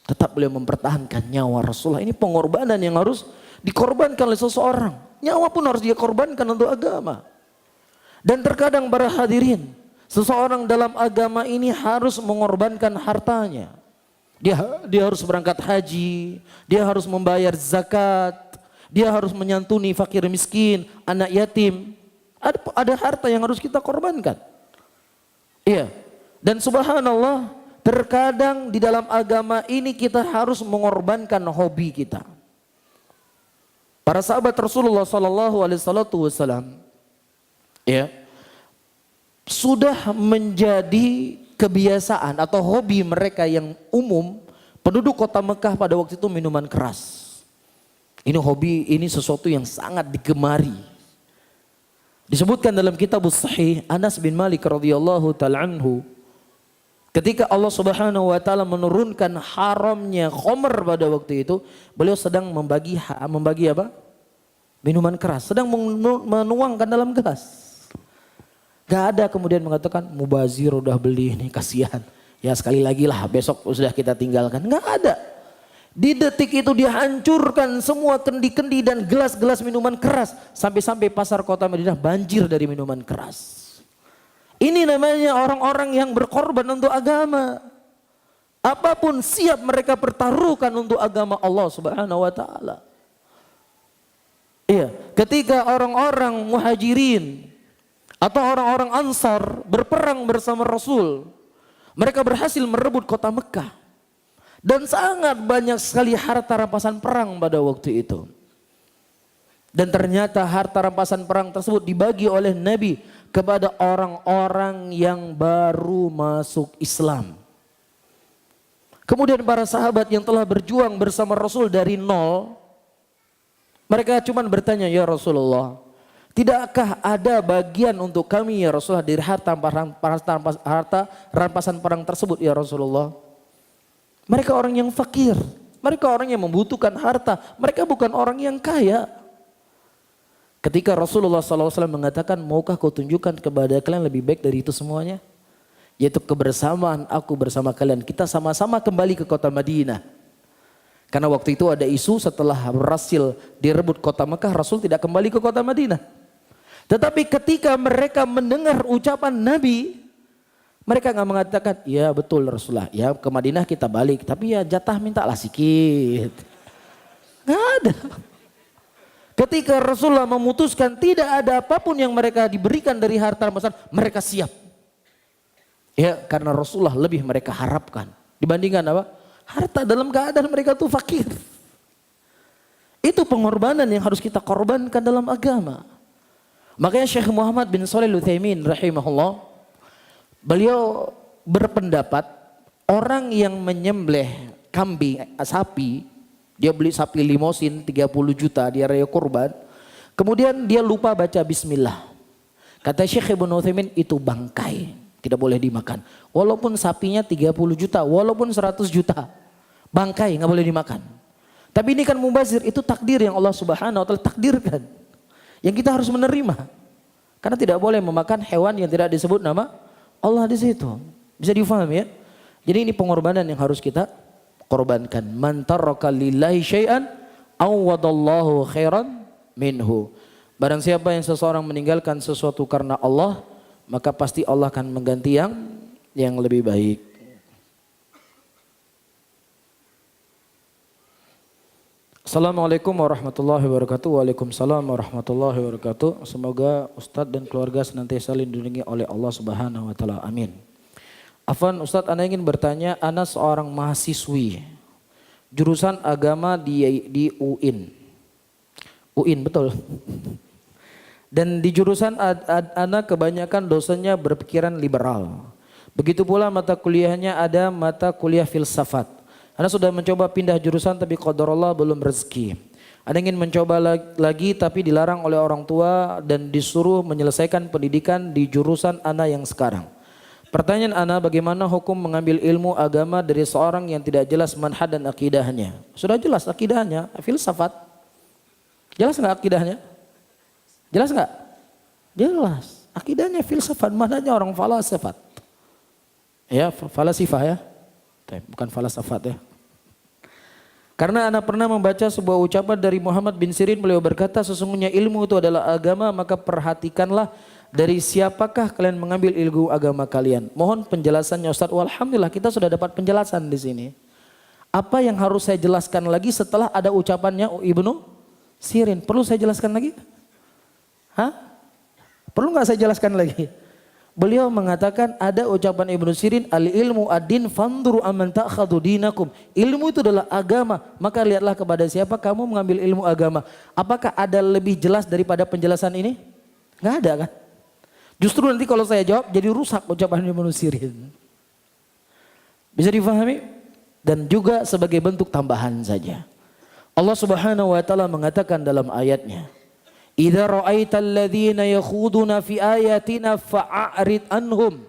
Tetap beliau mempertahankan nyawa Rasulullah. Ini pengorbanan yang harus dikorbankan oleh seseorang. Nyawa pun harus dia korbankan untuk agama. Dan terkadang para hadirin, seseorang dalam agama ini harus mengorbankan hartanya. Dia harus berangkat haji, dia harus membayar zakat, dia harus menyantuni fakir miskin, anak yatim. Ada harta yang harus kita korbankan. Iya. Dan subhanallah, terkadang di dalam agama ini kita harus mengorbankan hobi kita. Para sahabat Rasulullah sallallahu alaihi wasallam ya sudah menjadi kebiasaan atau hobi mereka yang umum. Penduduk kota Mekah pada waktu itu minuman keras. Ini hobi, ini sesuatu yang sangat digemari. Disebutkan dalam kitab Sahih Anas bin Malik radhiyallahu ta'ala anhu, ketika Allah Subhanahu wa taala menurunkan haramnya khamr pada waktu itu, beliau sedang membagi apa? Minuman keras, sedang menuangkan dalam gelas. Gak ada kemudian mengatakan mubazir udah beli nih kasihan. Ya sekali lagi lah besok sudah kita tinggalkan. Gak ada. Di detik itu dia hancurkan semua kendi-kendi dan gelas-gelas minuman keras. Sampai-sampai pasar kota Madinah banjir dari minuman keras. Ini namanya orang-orang yang berkorban untuk agama. Apapun siap mereka pertaruhkan untuk agama Allah Subhanahu wa taala. Iya, ketika orang-orang Muhajirin atau orang-orang Ansar berperang bersama Rasul, mereka berhasil merebut kota Mekah. Dan sangat banyak sekali harta rampasan perang pada waktu itu. Dan ternyata harta rampasan perang tersebut dibagi oleh Nabi kepada orang-orang yang baru masuk Islam. Kemudian para sahabat yang telah berjuang bersama Rasul dari nol, mereka cuma bertanya, ya Rasulullah, tidakkah ada bagian untuk kami ya Rasulullah dari harta rampasan perang tersebut ya Rasulullah? Mereka orang yang fakir, mereka orang yang membutuhkan harta, mereka bukan orang yang kaya. Ketika Rasulullah SAW mengatakan, maukah kau tunjukkan kepada kalian lebih baik dari itu semuanya? Yaitu kebersamaan aku bersama kalian, kita sama-sama kembali ke kota Madinah. Karena waktu itu ada isu setelah berhasil direbut kota Mekah, Rasul tidak kembali ke kota Madinah. Tetapi ketika mereka mendengar ucapan Nabi, mereka nggak mengatakan, ya betul Rasulullah, ya ke Madinah kita balik, tapi ya jatah mintalah sedikit. Nggak ada. Ketika Rasulullah memutuskan tidak ada apapun yang mereka diberikan dari harta rampasan, mereka siap. Ya karena Rasulullah lebih mereka harapkan dibandingkan apa? Harta dalam keadaan mereka tuh fakir. Itu pengorbanan yang harus kita korbankan dalam agama. Makanya Syekh Muhammad bin Shalih Al-Utsaimin rahimahullah, beliau berpendapat orang yang menyembelih kambing, sapi, dia beli sapi limosin 30 juta, dia raya kurban. Kemudian dia lupa baca bismillah. Kata Syekh Ibnu Utsaimin itu bangkai, tidak boleh dimakan. Walaupun sapinya 30 juta, walaupun 100 juta. Bangkai nggak boleh dimakan. Tapi ini kan mubazir, itu takdir yang Allah Subhanahu wa taala takdirkan. Yang kita harus menerima. Karena tidak boleh memakan hewan yang tidak disebut nama Allah di situ. Bisa difahami ya? Jadi ini pengorbanan yang harus kita korbankan. Man taraka lillahi syai'an awwadallahu khairan minhu. Barang siapa yang seseorang meninggalkan sesuatu karena Allah, maka pasti Allah akan mengganti yang lebih baik. Assalamualaikum warahmatullahi wabarakatuh. Waalaikumsalam warahmatullahi wabarakatuh. Semoga Ustadz dan keluarga senantiasa dilindungi oleh Allah Subhanahu wa taala. Amin. Afwan Ustadz, Anda ingin bertanya, Ana seorang mahasiswi jurusan agama di UIN. UIN betul. Dan di jurusan Ana kebanyakan dosennya berpikiran liberal. Begitu pula mata kuliahnya ada mata kuliah filsafat. Anda sudah mencoba pindah jurusan tapi qadarullah belum rezeki. Anda ingin mencoba lagi tapi dilarang oleh orang tua dan disuruh menyelesaikan pendidikan di jurusan Ana yang sekarang. Pertanyaan Ana, bagaimana hukum mengambil ilmu agama dari seorang yang tidak jelas manhaj dan akidahnya? Sudah jelas akidahnya, filsafat. Jelas nggak akidahnya? Jelas nggak? Jelas. Akidahnya filsafat, manhajnya orang falasifat. Ya, falasifah ya. Bukan falasafat ya. Karena Ana pernah membaca sebuah ucapan dari Muhammad bin Sirin, beliau berkata, sesungguhnya ilmu itu adalah agama, maka perhatikanlah dari siapakah kalian mengambil ilmu agama kalian. Mohon penjelasannya Ustaz. Alhamdulillah kita sudah dapat penjelasan di sini. Apa yang harus saya jelaskan lagi setelah ada ucapannya Ibnu Sirin? Perlu saya jelaskan lagi? Hah? Perlu nggak saya jelaskan lagi? Beliau mengatakan ada ucapan Ibnu Sirin, al ilmu ad-din fanduru amman ta'khadhu dinakum. Ilmu itu adalah agama, maka lihatlah kepada siapa kamu mengambil ilmu agama. Apakah ada lebih jelas daripada penjelasan ini? Nggak ada kan? Justru nanti kalau saya jawab jadi rusak ucapan Ibnu Sirin. Bisa difahami? Dan juga sebagai bentuk tambahan saja. Allah Subhanahu wa taala mengatakan dalam ayatnya, "Idza ra'aital ladzina yakhuduna fi ayatina fa'arid anhum."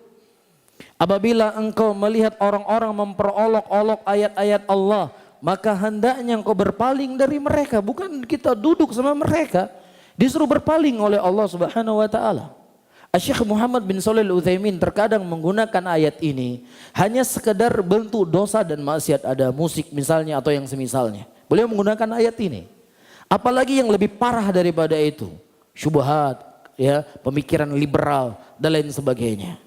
Apabila engkau melihat orang-orang memperolok-olok ayat-ayat Allah, maka hendaknya engkau berpaling dari mereka. Bukan kita duduk sama mereka, disuruh berpaling oleh Allah Subhanahu wa taala. Syekh Muhammad bin Shalih Al-Utsaimin terkadang menggunakan ayat ini hanya sekedar bentuk dosa dan maksiat, ada musik misalnya atau yang semisalnya. Beliau menggunakan ayat ini. Apalagi yang lebih parah daripada itu, syubhat, ya, pemikiran liberal dan lain sebagainya.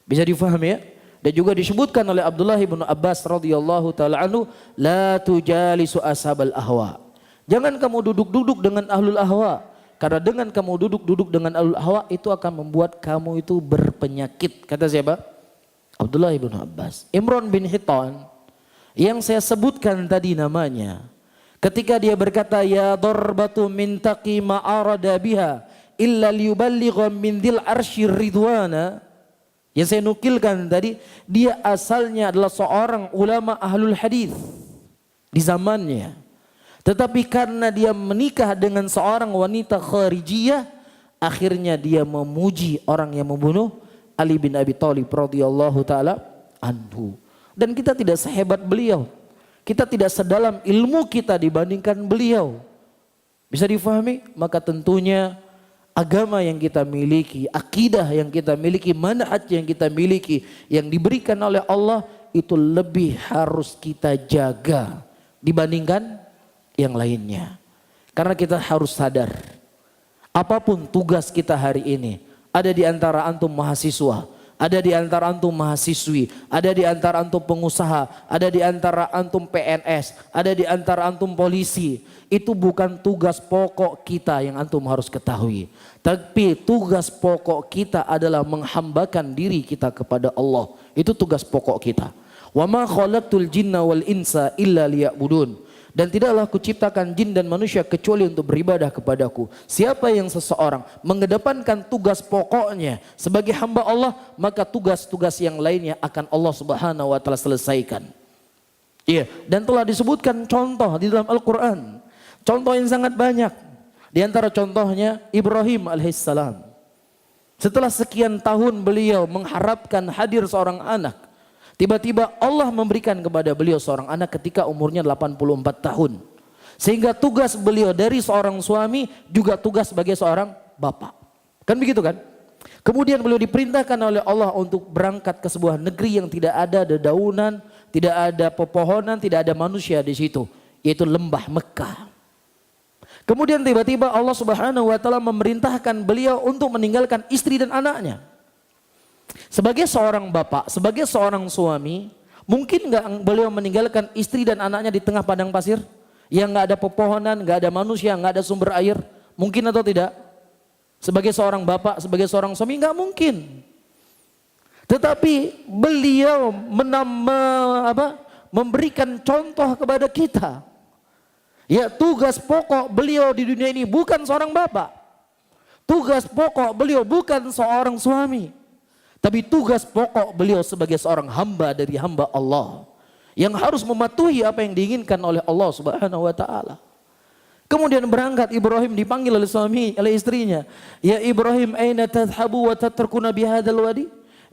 Bisa difahami ya? Dan juga disebutkan oleh Abdullah bin Abbas radhiyallahu taala anhu, la tujalisu ashabal ahwa. Jangan kamu duduk-duduk dengan ahlul ahwa, karena dengan kamu duduk-duduk dengan ahlul ahwa itu akan membuat kamu itu berpenyakit. Kata siapa? Abdullah bin Abbas. Imran bin Hitan yang saya sebutkan tadi namanya, ketika dia berkata, ya darbatu min taqi ma arada biha illa liyuballigha min dzil arsyir ridwana. Yang saya nukilkan tadi, dia asalnya adalah seorang ulama ahlul hadis di zamannya. Tetapi karena dia menikah dengan seorang wanita kharijiyah, akhirnya dia memuji orang yang membunuh Ali bin Abi Thalib radhiyallahu taala anhu. Dan kita tidak sehebat beliau. Kita tidak sedalam ilmu kita dibandingkan beliau. Bisa difahami? Maka tentunya agama yang kita miliki, akidah yang kita miliki, manhaj yang kita miliki, yang diberikan oleh Allah itu lebih harus kita jaga dibandingkan yang lainnya. Karena kita harus sadar, apapun tugas kita hari ini, ada di antara antum mahasiswa, ada di antara antum mahasiswi, ada di antara antum pengusaha, ada di antara antum PNS, ada di antara antum polisi. Itu bukan tugas pokok kita yang antum harus ketahui. Tapi tugas pokok kita adalah menghambakan diri kita kepada Allah. Itu tugas pokok kita. Wa ma khalaqtul jinna wal insa illa liya'budun. Dan tidaklah kuciptakan jin dan manusia kecuali untuk beribadah kepadaku. Siapa yang seseorang mengedepankan tugas pokoknya sebagai hamba Allah, maka tugas-tugas yang lainnya akan Allah Subhanahu wa taala selesaikan. Iya, dan telah disebutkan contoh di dalam Al-Qur'an. Contoh yang sangat banyak. Di antara contohnya Ibrahim alaihissalam. Setelah sekian tahun beliau mengharapkan hadir seorang anak. Tiba-tiba Allah memberikan kepada beliau seorang anak ketika umurnya 84 tahun. Sehingga tugas beliau dari seorang suami juga tugas sebagai seorang bapak. Kan begitu kan? Kemudian beliau diperintahkan oleh Allah untuk berangkat ke sebuah negeri yang tidak ada dedaunan, tidak ada pepohonan, tidak ada manusia di situ, yaitu lembah Mekah. Kemudian tiba-tiba Allah Subhanahu wa taala memerintahkan beliau untuk meninggalkan istri dan anaknya. Sebagai seorang bapak, sebagai seorang suami, mungkin nggak beliau meninggalkan istri dan anaknya di tengah padang pasir yang nggak ada pepohonan, nggak ada manusia, nggak ada sumber air? Mungkin atau tidak? Sebagai seorang bapak, sebagai seorang suami nggak mungkin. Tetapi beliau memberikan contoh kepada kita. Ya, tugas pokok beliau di dunia ini bukan seorang bapak. Tugas pokok beliau bukan seorang suami. Tapi tugas pokok beliau sebagai seorang hamba dari hamba Allah. Yang harus mematuhi apa yang diinginkan oleh Allah Subhanahu wa ta'ala. Kemudian berangkat Ibrahim, dipanggil oleh istrinya. Ya Ibrahim, aina tadhhabu wa tatrukuna bihadzal wadi?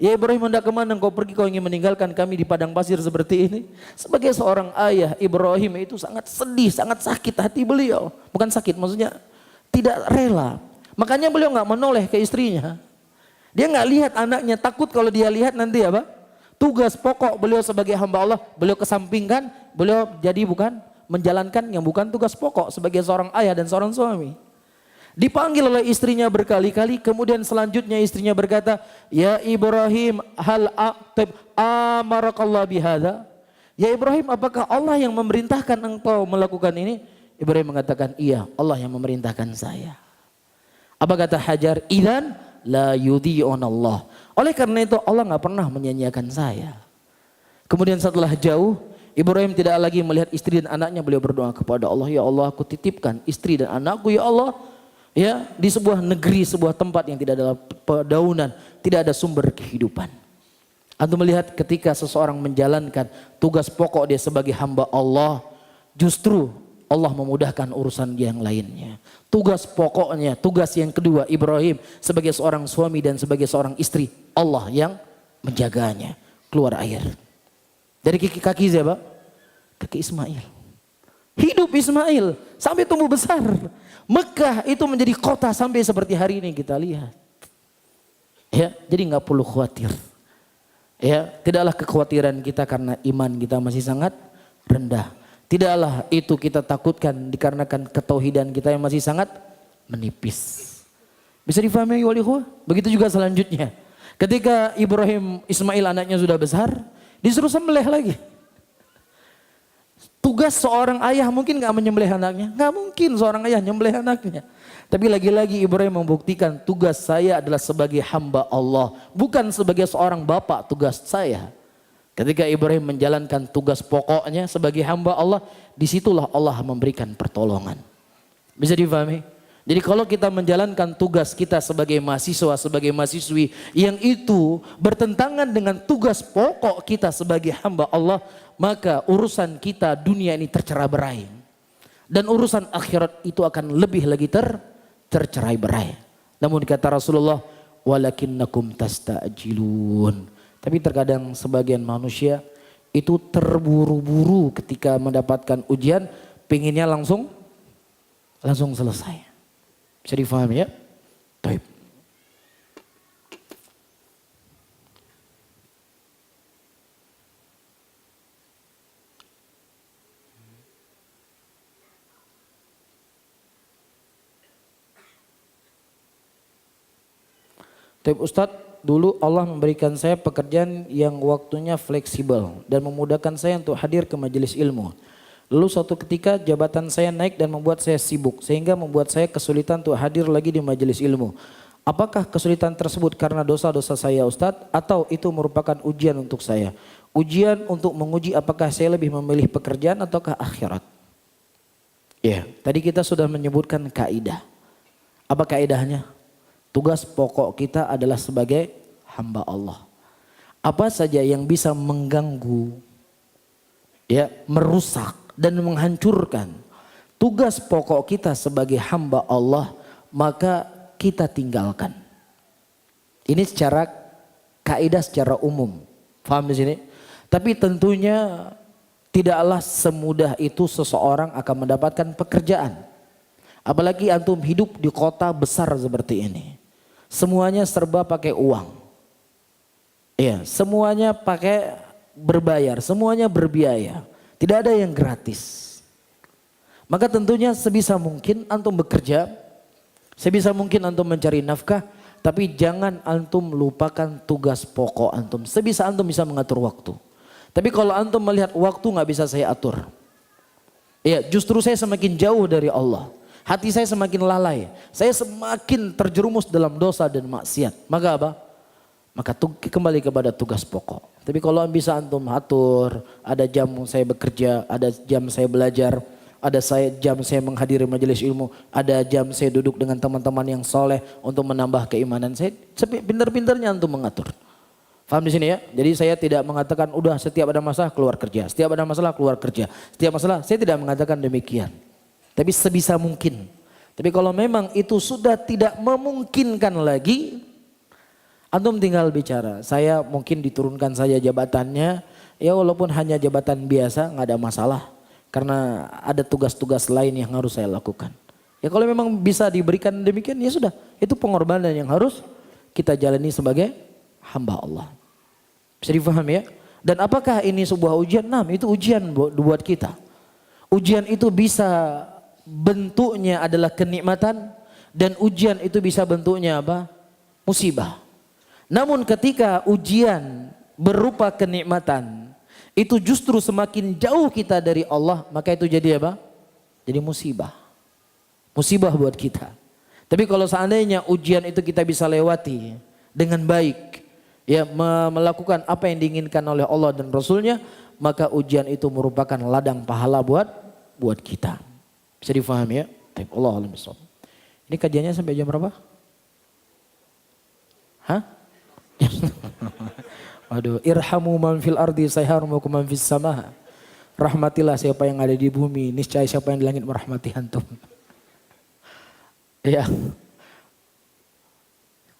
Ya Ibrahim, hendak kemana engkau pergi, kau ingin meninggalkan kami di padang pasir seperti ini? Sebagai seorang ayah, Ibrahim itu sangat sedih, sangat sakit hati beliau. Bukan sakit, maksudnya tidak rela. Makanya beliau nggak menoleh ke istrinya. Dia nggak lihat anaknya, takut kalau dia lihat nanti apa? Tugas pokok beliau sebagai hamba Allah, beliau kesampingkan, beliau jadi bukan menjalankan yang bukan tugas pokok sebagai seorang ayah dan seorang suami. Dipanggil oleh istrinya berkali-kali, kemudian selanjutnya istrinya berkata, ya Ibrahim, hal amarakallah bihadza? Ya Ibrahim, apakah Allah yang memerintahkan engkau melakukan ini? Ibrahim mengatakan, iya, Allah yang memerintahkan saya. Apa kata Hajar? Idzan la yudhi'un Allah. Oleh karena itu Allah nggak pernah menyanyiakan saya. Kemudian setelah jauh, Ibrahim tidak lagi melihat istri dan anaknya, beliau berdoa kepada Allah, ya Allah, aku titipkan istri dan anakku ya Allah, ya, di sebuah negeri, sebuah tempat yang tidak ada pedaunan, tidak ada sumber kehidupan. Antum melihat ketika seseorang menjalankan tugas pokok dia sebagai hamba Allah, justru Allah memudahkan urusan yang lainnya. Tugas pokoknya, tugas yang kedua Ibrahim sebagai seorang suami dan sebagai seorang istri, Allah yang menjaganya. Keluar air dari kaki siapa? Kaki Ismail. Hidup Ismail sampai tumbuh besar. Mekah itu menjadi kota sampai seperti hari ini kita lihat. Ya, jadi nggak perlu khawatir. Ya, tidaklah kekhawatiran kita karena iman kita masih sangat rendah. Tidaklah itu kita takutkan dikarenakan ketauhidan kita yang masih sangat menipis. Bisa difahami wali ikhwah? Begitu juga selanjutnya. Ketika Ibrahim Ismail anaknya sudah besar, disuruh sembelih lagi. Tugas seorang ayah mungkin gak menyembelih anaknya? Gak mungkin seorang ayah menyembelih anaknya. Tapi lagi-lagi Ibrahim membuktikan tugas saya adalah sebagai hamba Allah. Bukan sebagai seorang bapak tugas saya. Ketika Ibrahim menjalankan tugas pokoknya sebagai hamba Allah, disitulah Allah memberikan pertolongan. Bisa difahami? Jadi kalau kita menjalankan tugas kita sebagai mahasiswa, sebagai mahasiswi yang itu bertentangan dengan tugas pokok kita sebagai hamba Allah, maka urusan kita dunia ini tercerai-berai. Dan urusan akhirat itu akan lebih lagi tercerai-berai. Namun kata Rasulullah, walakinnakum tasta'jilun. Tapi terkadang sebagian manusia itu terburu-buru ketika mendapatkan ujian, pengennya langsung selesai. Bisa difahami ya? Baik. Tapi Ustadz, dulu Allah memberikan saya pekerjaan yang waktunya fleksibel dan memudahkan saya untuk hadir ke majelis ilmu. Lalu suatu ketika jabatan saya naik dan membuat saya sibuk sehingga membuat saya kesulitan untuk hadir lagi di majelis ilmu. Apakah kesulitan tersebut karena dosa-dosa saya Ustadz atau itu merupakan ujian untuk saya? Ujian untuk menguji apakah saya lebih memilih pekerjaan ataukah akhirat? Ya, tadi kita sudah menyebutkan kaidah. Apa kaidahnya? Tugas pokok kita adalah sebagai hamba Allah. Apa saja yang bisa mengganggu, ya, merusak dan menghancurkan tugas pokok kita sebagai hamba Allah maka kita tinggalkan. Ini secara kaidah secara umum. Paham di sini? Tapi tentunya tidaklah semudah itu seseorang akan mendapatkan pekerjaan. Apalagi antum hidup di kota besar seperti ini. Semuanya serba pakai uang. Iya, semuanya pakai berbayar, semuanya berbiaya. Tidak ada yang gratis. Maka tentunya sebisa mungkin antum bekerja, sebisa mungkin antum mencari nafkah, tapi jangan antum lupakan tugas pokok antum. Sebisa antum bisa mengatur waktu. Tapi kalau antum melihat waktu nggak bisa saya atur, ya justru saya semakin jauh dari Allah. Hati saya semakin lalai, saya semakin terjerumus dalam dosa dan maksiat. Maka apa? Maka kembali kepada tugas pokok. Tapi kalau bisa antum atur, ada jam saya bekerja, ada jam saya belajar, ada jam saya menghadiri majelis ilmu, ada jam saya duduk dengan teman-teman yang soleh untuk menambah keimanan saya. Pintar-pintarnya antum mengatur. Paham di sini ya? Jadi saya tidak mengatakan udah setiap ada masalah keluar kerja, setiap ada masalah keluar kerja, setiap masalah saya tidak mengatakan demikian. Tapi sebisa mungkin. Tapi kalau memang itu sudah tidak memungkinkan lagi, antum tinggal bicara. Saya mungkin diturunkan saja jabatannya, ya walaupun hanya jabatan biasa nggak ada masalah. Karena ada tugas-tugas lain yang harus saya lakukan. Ya kalau memang bisa diberikan demikian ya sudah. Itu pengorbanan yang harus kita jalani sebagai hamba Allah. Bisa difahami ya? Dan apakah ini sebuah ujian? Nah itu ujian buat kita. Ujian itu bisa bentuknya adalah kenikmatan. Dan ujian itu bisa bentuknya apa? Musibah. Namun ketika ujian berupa kenikmatan, itu justru semakin jauh kita dari Allah, maka itu jadi apa? Jadi musibah. Musibah buat kita. Tapi kalau seandainya ujian itu kita bisa lewati dengan baik, ya melakukan apa yang diinginkan oleh Allah dan Rasulnya, maka ujian itu merupakan ladang pahala buat kita. Bisa difahami ya? Allah alam bisawab. Ini kajiannya sampai jam berapa? Hah? Waduh, irhamu man fil ardi sayharmukum man fis sama. Rahmatilah siapa yang ada di bumi, niscaya siapa yang di langit merahmati antum. Ya.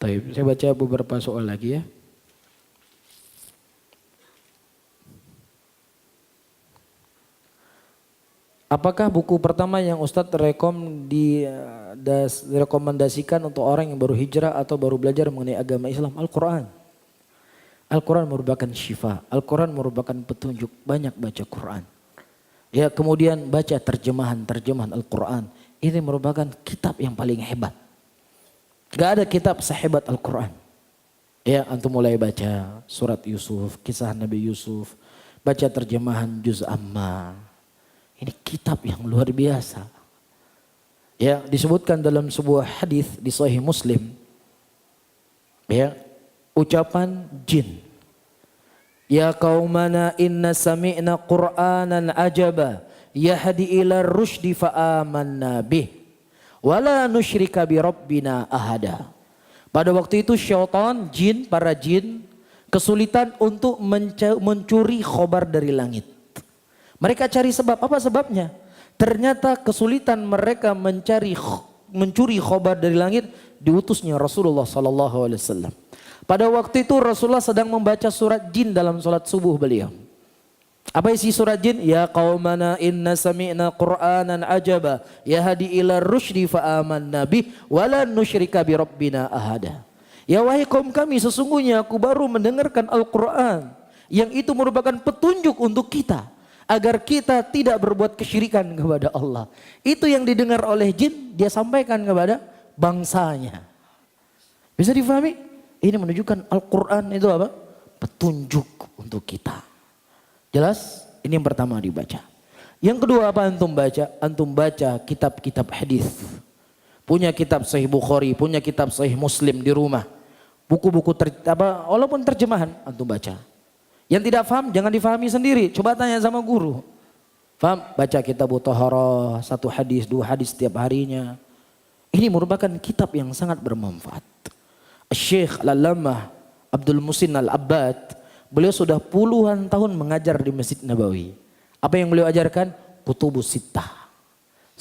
Baik, saya baca beberapa soal lagi ya. Apakah buku pertama yang Ustadz rekomendasikan untuk orang yang baru hijrah atau baru belajar mengenai agama Islam? Al-Quran. Al-Quran merupakan syifa, Al-Quran merupakan petunjuk, banyak baca Quran. Ya kemudian baca terjemahan Al-Quran. Ini merupakan kitab yang paling hebat. Gak ada kitab sehebat Al-Quran. Ya antum mulai baca surat Yusuf, kisah Nabi Yusuf, baca terjemahan Juz Amma. Ini kitab yang luar biasa. Ya disebutkan dalam sebuah hadis di Sahih Muslim. Ya ucapan jin. Ya qaumana inna sami'na Qur'anan ajaba yahdi ila rusydi fa'amanna bih wala nusyrika bi rabbina ahada. Pada waktu itu syaitan, jin, para jin kesulitan untuk mencuri khobar dari langit. Mereka cari sebab, apa sebabnya? Ternyata kesulitan mereka mencuri khobar dari langit diutusnya Rasulullah SAW. Pada waktu itu Rasulullah sedang membaca surat jin dalam sholat subuh beliau. Apa isi surat jin? Ya qaumana inna sami'na Qur'anan ajaba yahdi ila rusydi fa'amanna bih wala nusyrika bi rabbina ahada. Ya wahai kaum kami, sesungguhnya aku baru mendengarkan Al-Quran yang itu merupakan petunjuk untuk kita agar kita tidak berbuat kesyirikan kepada Allah. Itu yang didengar oleh jin, dia sampaikan kepada bangsanya. Bisa difahami? Ini menunjukkan Al-Quran itu apa? Petunjuk untuk kita. Jelas? Ini yang pertama dibaca. Yang kedua apa antum baca? Antum baca kitab-kitab hadis. Punya kitab Sahih Bukhari, punya kitab Sahih Muslim di rumah. Buku-buku walaupun terjemahan antum baca. Yang tidak paham jangan difahami sendiri. Coba tanya sama guru. Paham? Baca kitab Thaharah, 1 hadis, 2 hadis setiap harinya. Ini merupakan kitab yang sangat bermanfaat. Syekh Al-Allamah Abdul Muhsin Al-Abbad, beliau sudah puluhan tahun mengajar di Masjid Nabawi. Apa yang beliau ajarkan? Kutubus Sittah.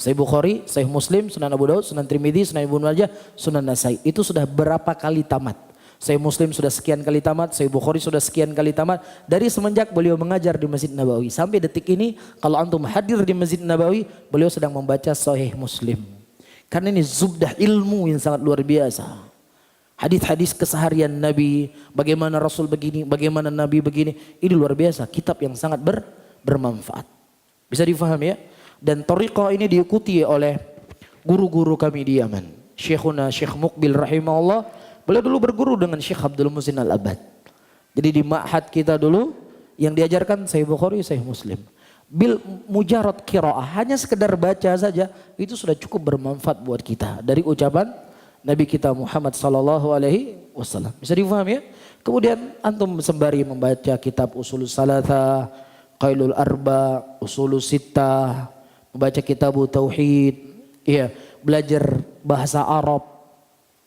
Sahih Bukhari, Sahih Muslim, Sunan Abu Daud, Sunan Tirmidzi, Sunan Ibnu Majah, Sunan Nasai. Itu sudah berapa kali tamat? Sahih Muslim sudah sekian kali tamat, Sahih Bukhari sudah sekian kali tamat. Dari semenjak beliau mengajar di Masjid Nabawi sampai detik ini, kalau antum hadir di Masjid Nabawi, beliau sedang membaca Sahih Muslim. Karena ini zubdah ilmu yang sangat luar biasa. Hadis-hadis keseharian Nabi, bagaimana Rasul begini, bagaimana Nabi begini, ini luar biasa. Kitab yang sangat bermanfaat. Bisa difahami ya? Dan thariqah ini diikuti oleh guru-guru kami di Yaman. Syekhuna Syekh Muqbil rahimahullah, beliau dulu berguru dengan Syekh Abdul Muhsin Al-Abbad. Jadi di ma'had kita dulu yang diajarkan Sahih Bukhari, Sahih Muslim. Bil mujarad qiraah, hanya sekedar baca saja, itu sudah cukup bermanfaat buat kita. Dari ucapan Nabi kita Muhammad sallallahu alaihi wasallam. Bisa difahami ya? Kemudian antum sembari membaca kitab Ushulus Salatah, Qailul Arba, Ushulus Sittah, membaca kitab Tauhid, iya, belajar bahasa Arab.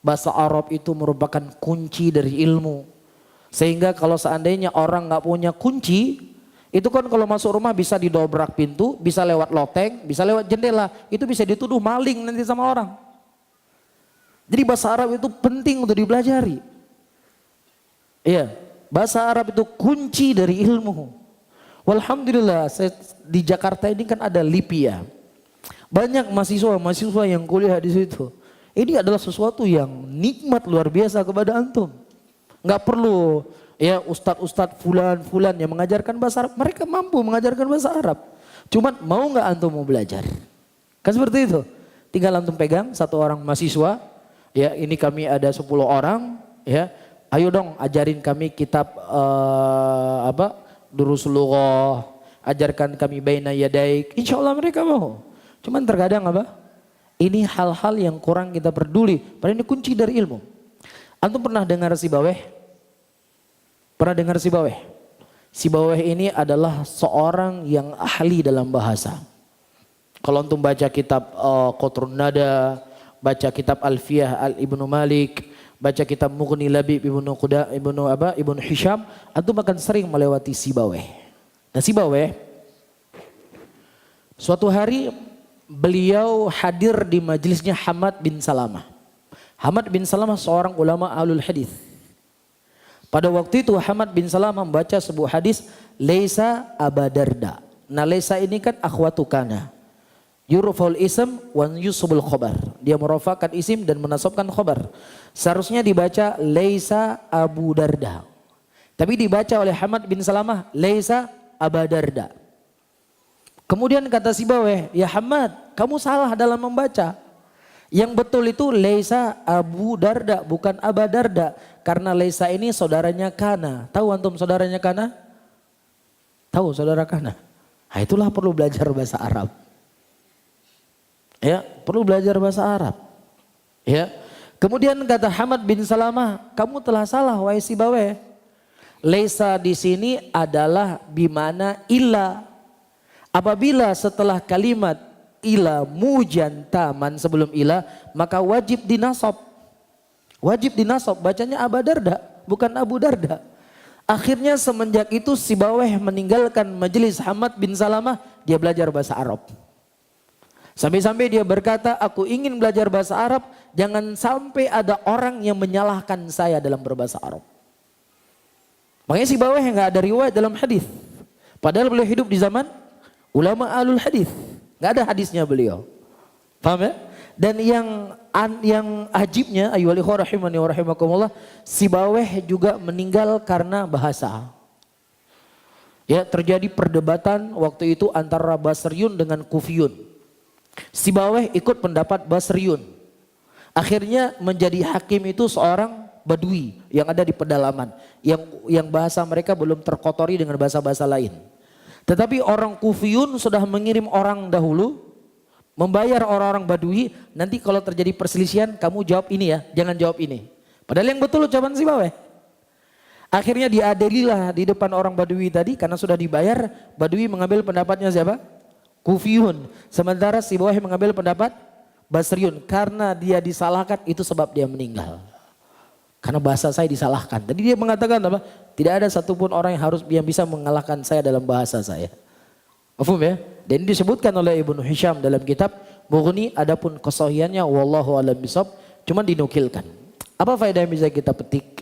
Bahasa Arab itu merupakan kunci dari ilmu. Sehingga kalau seandainya orang nggak punya kunci, itu kan kalau masuk rumah bisa didobrak pintu, bisa lewat loteng, bisa lewat jendela, itu bisa dituduh maling nanti sama orang. Jadi bahasa Arab itu penting untuk dipelajari. Iya, bahasa Arab itu kunci dari ilmu. Walhamdulillah di Jakarta ini kan ada LIPI. Banyak mahasiswa yang kuliah di situ. Ini adalah sesuatu yang nikmat luar biasa kepada antum. Nggak perlu ya ustadz fulan yang mengajarkan bahasa Arab. Mereka mampu mengajarkan bahasa Arab. Cuman mau nggak antum mau belajar? Kan seperti itu. Tinggal antum pegang satu orang mahasiswa. Ya ini kami ada 10 orang. Ya ayo dong ajarin kami kitab Durusul Lughah. Ajarkan kami baina yadaik. Insya Allah mereka mau. Cuman terkadang ini hal-hal yang kurang kita peduli. Padahal ini kunci dari ilmu. Antum pernah dengar Sibaweh? Pernah dengar Sibaweh? Sibaweh ini adalah seorang yang ahli dalam bahasa. Kalau antum baca kitab Qatrun Nada, baca kitab Alfiyah Al-Ibnu Malik, baca kitab Mughni Labib Ibnu Hisham, antum akan sering melewati Sibaweh. Nah Sibaweh, suatu hari beliau hadir di majelisnya Hamad bin Salamah. Hamad bin Salamah seorang ulama ahlul hadis. Pada waktu itu Hamad bin Salamah membaca sebuah hadis, Laisa Abadarda. Nah Laisa ini kan akhwatu kana. Yurfa'ul ism wa yusbul khabar. Dia merafakan isim dan menasabkan khabar. Seharusnya dibaca Laisa Abu Darda. Tapi dibaca oleh Hamad bin Salamah Laisa Abadarda. Kemudian kata Sibaweh, ya Hamad, kamu salah dalam membaca. Yang betul itu Laisa Abu Darda, bukan Aba Darda. Karena Laisa ini saudaranya Kana. Tahu antum saudaranya Kana? Tahu saudara Kana? Nah, itulah perlu belajar bahasa Arab. Ya, perlu belajar bahasa Arab. Ya. Kemudian kata Hamad bin Salamah, kamu telah salah wahai Sibaweh. Laisa di sini adalah bimana illa. Apabila setelah kalimat ila mujantaman sebelum ila, maka wajib dinasab. Wajib dinasab, bacanya Aba Darda, bukan Abu Darda. Akhirnya semenjak itu Sibaweh meninggalkan majelis Hamad bin Salamah, dia belajar bahasa Arab. Sampai-sampai dia berkata, aku ingin belajar bahasa Arab, jangan sampai ada orang yang menyalahkan saya dalam berbahasa Arab. Makanya Sibaweh nggak ada riwayat dalam hadis. Padahal beliau hidup di zaman ulama alul hadis, nggak ada hadisnya beliau, paham ya? Dan yang ajibnya, ayyuhal ikhwah rahimani wa rahimakumullah, Sibaweh juga meninggal karena bahasa. Ya terjadi perdebatan waktu itu antara Basriyun dengan Kufiyun. Sibaweh ikut pendapat Basriyun. Akhirnya menjadi hakim itu seorang Badui yang ada di pedalaman, yang bahasa mereka belum terkotori dengan bahasa-bahasa lain. Tetapi orang Kufiyun sudah mengirim orang dahulu, membayar orang-orang Badui, nanti kalau terjadi perselisihan kamu jawab ini ya, jangan jawab ini. Padahal yang betul ucapan Sibaweh. Akhirnya diadililah di depan orang Badui tadi, karena sudah dibayar, Badui mengambil pendapatnya siapa? Kufiyun. Sementara Sibaweh mengambil pendapat Basriyun. Karena dia disalahkan, itu sebab dia meninggal. Karena bahasa saya disalahkan. Tadi dia mengatakan apa? Tidak ada satupun orang yang bisa mengalahkan saya dalam bahasa saya. Paham ya? Dan disebutkan oleh Ibnu Hisham dalam kitab Mughni, adapun kesahihannya wallahu a'lam bishawab, cuma dinukilkan. Apa faedah yang bisa kita petik?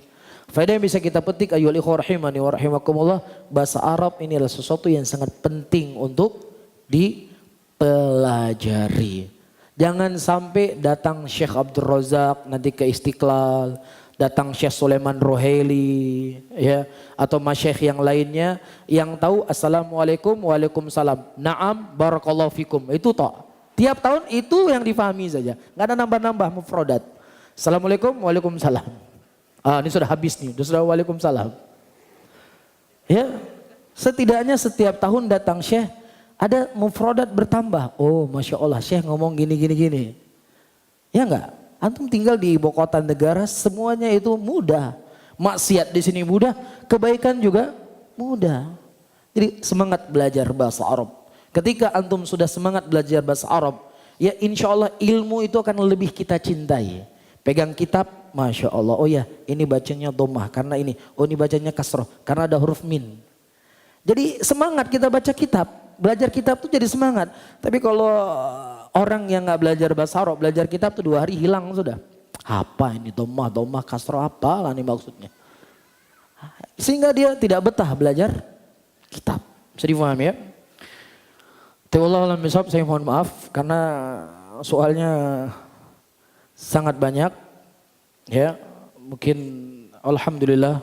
Faedah yang bisa kita petik ayyuhal ikhwah rahimani wa rahimakumullah, bahasa Arab ini adalah sesuatu yang sangat penting untuk dipelajari. Jangan sampai datang Syekh Abdul Razak nanti ke Istiqlal, datang Syekh Sulaiman Rohaili, ya, atau masyayikh yang lainnya yang tahu assalamualaikum waalaikumsalam, naam barakallahu fikum, itu toh. Tiap tahun itu yang difahami saja, nggak ada nambah-nambah mufradat. Assalamualaikum waalaikumsalam. Ini sudah habis nih, sudah waalaikumsalam. Ya, setidaknya setiap tahun datang Syekh ada mufradat bertambah. Oh, masya Allah, Syekh ngomong gini. Ya enggak? Antum tinggal di ibu kota negara, semuanya itu mudah. Maksiat di sini mudah, kebaikan juga mudah. Jadi semangat belajar bahasa Arab. Ketika antum sudah semangat belajar bahasa Arab, ya insya Allah ilmu itu akan lebih kita cintai. Pegang kitab, masya Allah. Oh ya, ini bacanya dhammah karena ini. Oh, ini bacanya kasroh karena ada huruf min. Jadi semangat kita baca kitab. Belajar kitab tuh jadi semangat. Tapi kalau orang yang nggak belajar bahasa Arab, belajar kitab tuh 2 hari hilang sudah. Apa ini dhammah, kasroh, apa lah ini maksudnya. Sehingga dia tidak betah belajar kitab. Bisa difahami ya? Wallahu a'lam bishawab, saya mohon maaf karena soalnya sangat banyak. Ya, mungkin alhamdulillah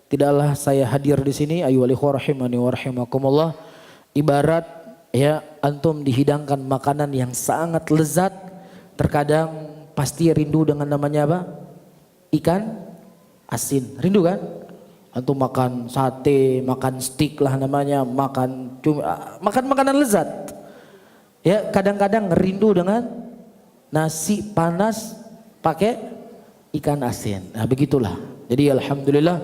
tidaklah saya hadir di sini ayyuhal ikhwah rahimani wa rahimakumullah. Ibarat ya antum dihidangkan makanan yang sangat lezat, terkadang pasti rindu dengan namanya apa? Ikan asin. Rindu kan? Antum makan sate, makan steak lah namanya, makan makanan lezat. Ya, kadang-kadang rindu dengan nasi panas pakai ikan asin. Nah, begitulah. Jadi alhamdulillah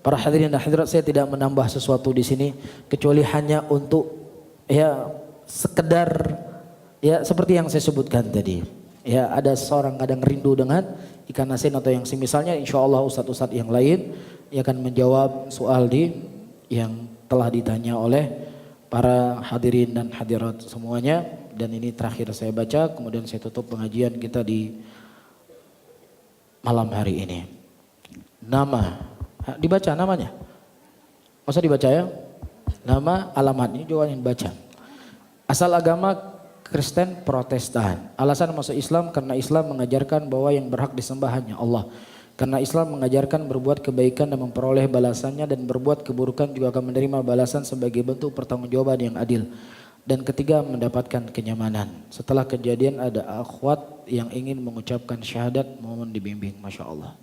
para hadirin dan hadirat, saya tidak menambah sesuatu di sini kecuali hanya untuk ya sekedar ya seperti yang saya sebutkan tadi. Ya, ada seorang kadang rindu dengan ikan asin atau yang semisalnya. Insya Allah ustadz-ustadz yang lain yang akan menjawab soal yang telah ditanya oleh para hadirin dan hadirat semuanya. Dan ini terakhir saya baca, kemudian saya tutup pengajian kita di malam hari ini. Nama, dibaca namanya? Masa dibaca ya? Nama, alamat, ini juga yang baca. Asal agama Kristen Protestan. Alasan masuk Islam karena Islam mengajarkan bahwa yang berhak disembah hanya Allah. Karena Islam mengajarkan berbuat kebaikan dan memperoleh balasannya, dan berbuat keburukan juga akan menerima balasan sebagai bentuk pertanggungjawaban yang adil. Dan ketiga, mendapatkan kenyamanan. Setelah kejadian ada akhwat yang ingin mengucapkan syahadat, mohon dibimbing. Masya Allah.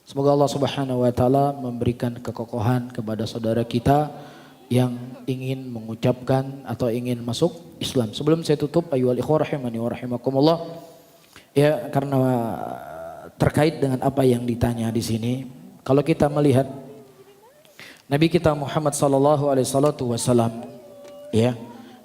Semoga Allah Subhanahu wa taala memberikan kekokohan kepada saudara kita yang ingin mengucapkan atau ingin masuk Islam. Sebelum saya tutup, ayyuhal ikhwah rahimani wa rahimakumullah, ya karena terkait dengan apa yang ditanya di sini, kalau kita melihat Nabi kita Muhammad sallallahu alaihi wasallam, ya,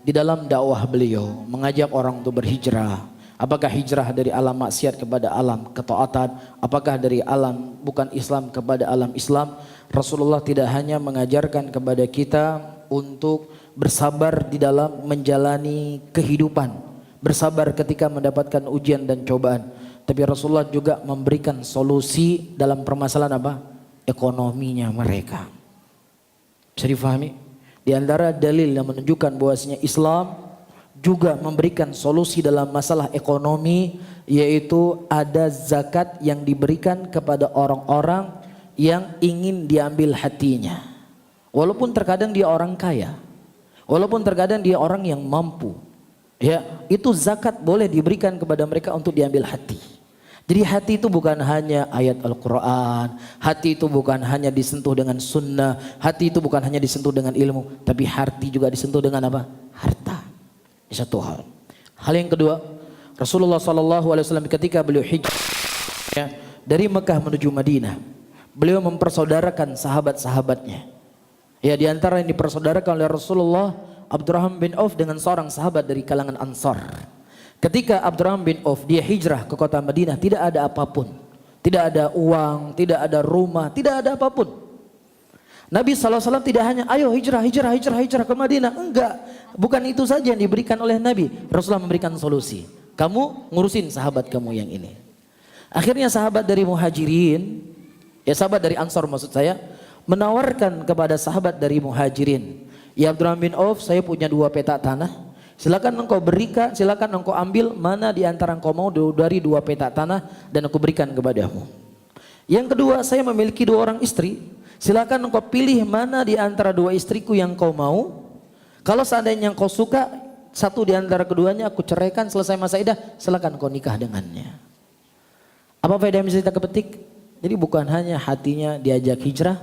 di dalam dakwah beliau mengajak orang untuk berhijrah. Apakah hijrah dari alam maksiat kepada alam ketaatan? Apakah dari alam bukan Islam kepada alam Islam? Rasulullah tidak hanya mengajarkan kepada kita untuk bersabar di dalam menjalani kehidupan, bersabar ketika mendapatkan ujian dan cobaan, tapi Rasulullah juga memberikan solusi dalam permasalahan apa? Ekonominya mereka. Bisa difahami? Di antara dalil yang menunjukkan bahwasanya Islam juga memberikan solusi dalam masalah ekonomi, yaitu ada zakat yang diberikan kepada orang-orang yang ingin diambil hatinya. Walaupun terkadang dia orang kaya, walaupun terkadang dia orang yang mampu, ya, itu zakat boleh diberikan kepada mereka untuk diambil hati. Jadi hati itu bukan hanya ayat Al-Quran, hati itu bukan hanya disentuh dengan sunnah, hati itu bukan hanya disentuh dengan ilmu, tapi hati juga disentuh dengan apa? Harta. Ini satu hal. Hal yang kedua, Rasulullah SAW ketika beliau hijrah ya, dari Mekah menuju Madinah, beliau mempersaudarakan sahabat-sahabatnya. Ya, di antara yang dipersaudarakan oleh Rasulullah, Abdurrahman bin Auf dengan seorang sahabat dari kalangan Ansar. Ketika Abdurrahman bin Auf dia hijrah ke kota Madinah, tidak ada apapun. Tidak ada uang, tidak ada rumah, tidak ada apapun. Nabi SAW tidak hanya ayo hijrah ke Madinah. Enggak, bukan itu saja yang diberikan oleh Nabi. Rasulullah memberikan solusi. kamu ngurusin sahabat kamu yang ini. Akhirnya sahabat dari Muhajirin, ya sahabat dari Ansor maksud saya, menawarkan kepada sahabat dari Muhajirin, ya Abdurrahman bin Auf, saya punya 2 petak tanah, silakan engkau berikan, silakan engkau ambil mana di antara engkau mau dari 2 petak tanah dan aku berikan kepadamu. Yang kedua, saya memiliki 2 orang istri, silakan engkau pilih mana di antara 2 istriku yang kau mau. Kalau seandainya engkau suka satu di antara keduanya, aku ceraikan, selesai masa iddah, silakan kau nikah dengannya. Apa faedah yang bisa kita kepetik? Jadi bukan hanya hatinya diajak hijrah,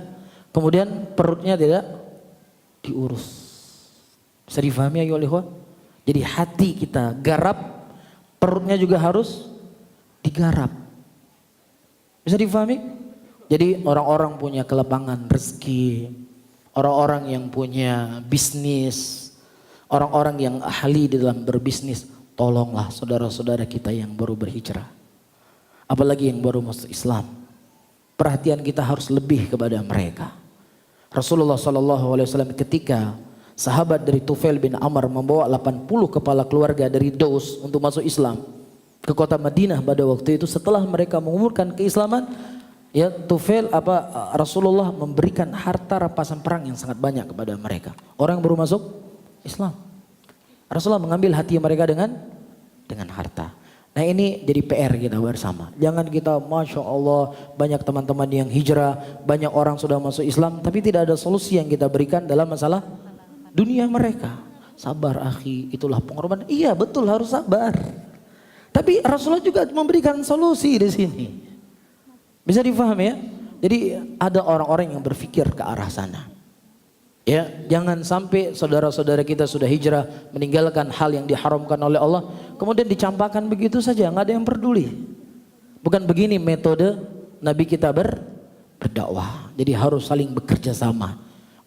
kemudian perutnya tidak diurus. Bisa difahami ya ikhwan? Jadi hati kita garap, perutnya juga harus digarap. Bisa difahami? Jadi orang-orang punya kelapangan rezeki, orang-orang yang punya bisnis, orang-orang yang ahli di dalam berbisnis, tolonglah saudara-saudara kita yang baru berhijrah. Apalagi yang baru masuk Islam. Perhatian kita harus lebih kepada mereka. Rasulullah SAW ketika sahabat dari Tufail bin Amr membawa 80 kepala keluarga dari Daus untuk masuk Islam ke kota Madinah pada waktu itu, setelah mereka mengumumkan keislaman, ya Tufail Rasulullah memberikan harta rampasan perang yang sangat banyak kepada mereka. Orang yang baru masuk Islam. Rasulullah mengambil hati mereka dengan harta. Nah ini jadi PR kita bersama. Jangan kita Masya Allah banyak teman-teman yang hijrah, banyak orang sudah masuk Islam, tapi tidak ada solusi yang kita berikan dalam masalah dunia mereka. Sabar akhi, itulah pengorbanan. Iya betul, harus sabar. Tapi Rasulullah juga memberikan solusi di sini. Bisa difahami ya? Jadi ada orang-orang yang berpikir ke arah sana. Ya, jangan sampai saudara-saudara kita sudah hijrah meninggalkan hal yang diharamkan oleh Allah, kemudian dicampakkan begitu saja, nggak ada yang peduli. Bukan begini metode Nabi kita berdakwah. Jadi harus saling bekerja sama.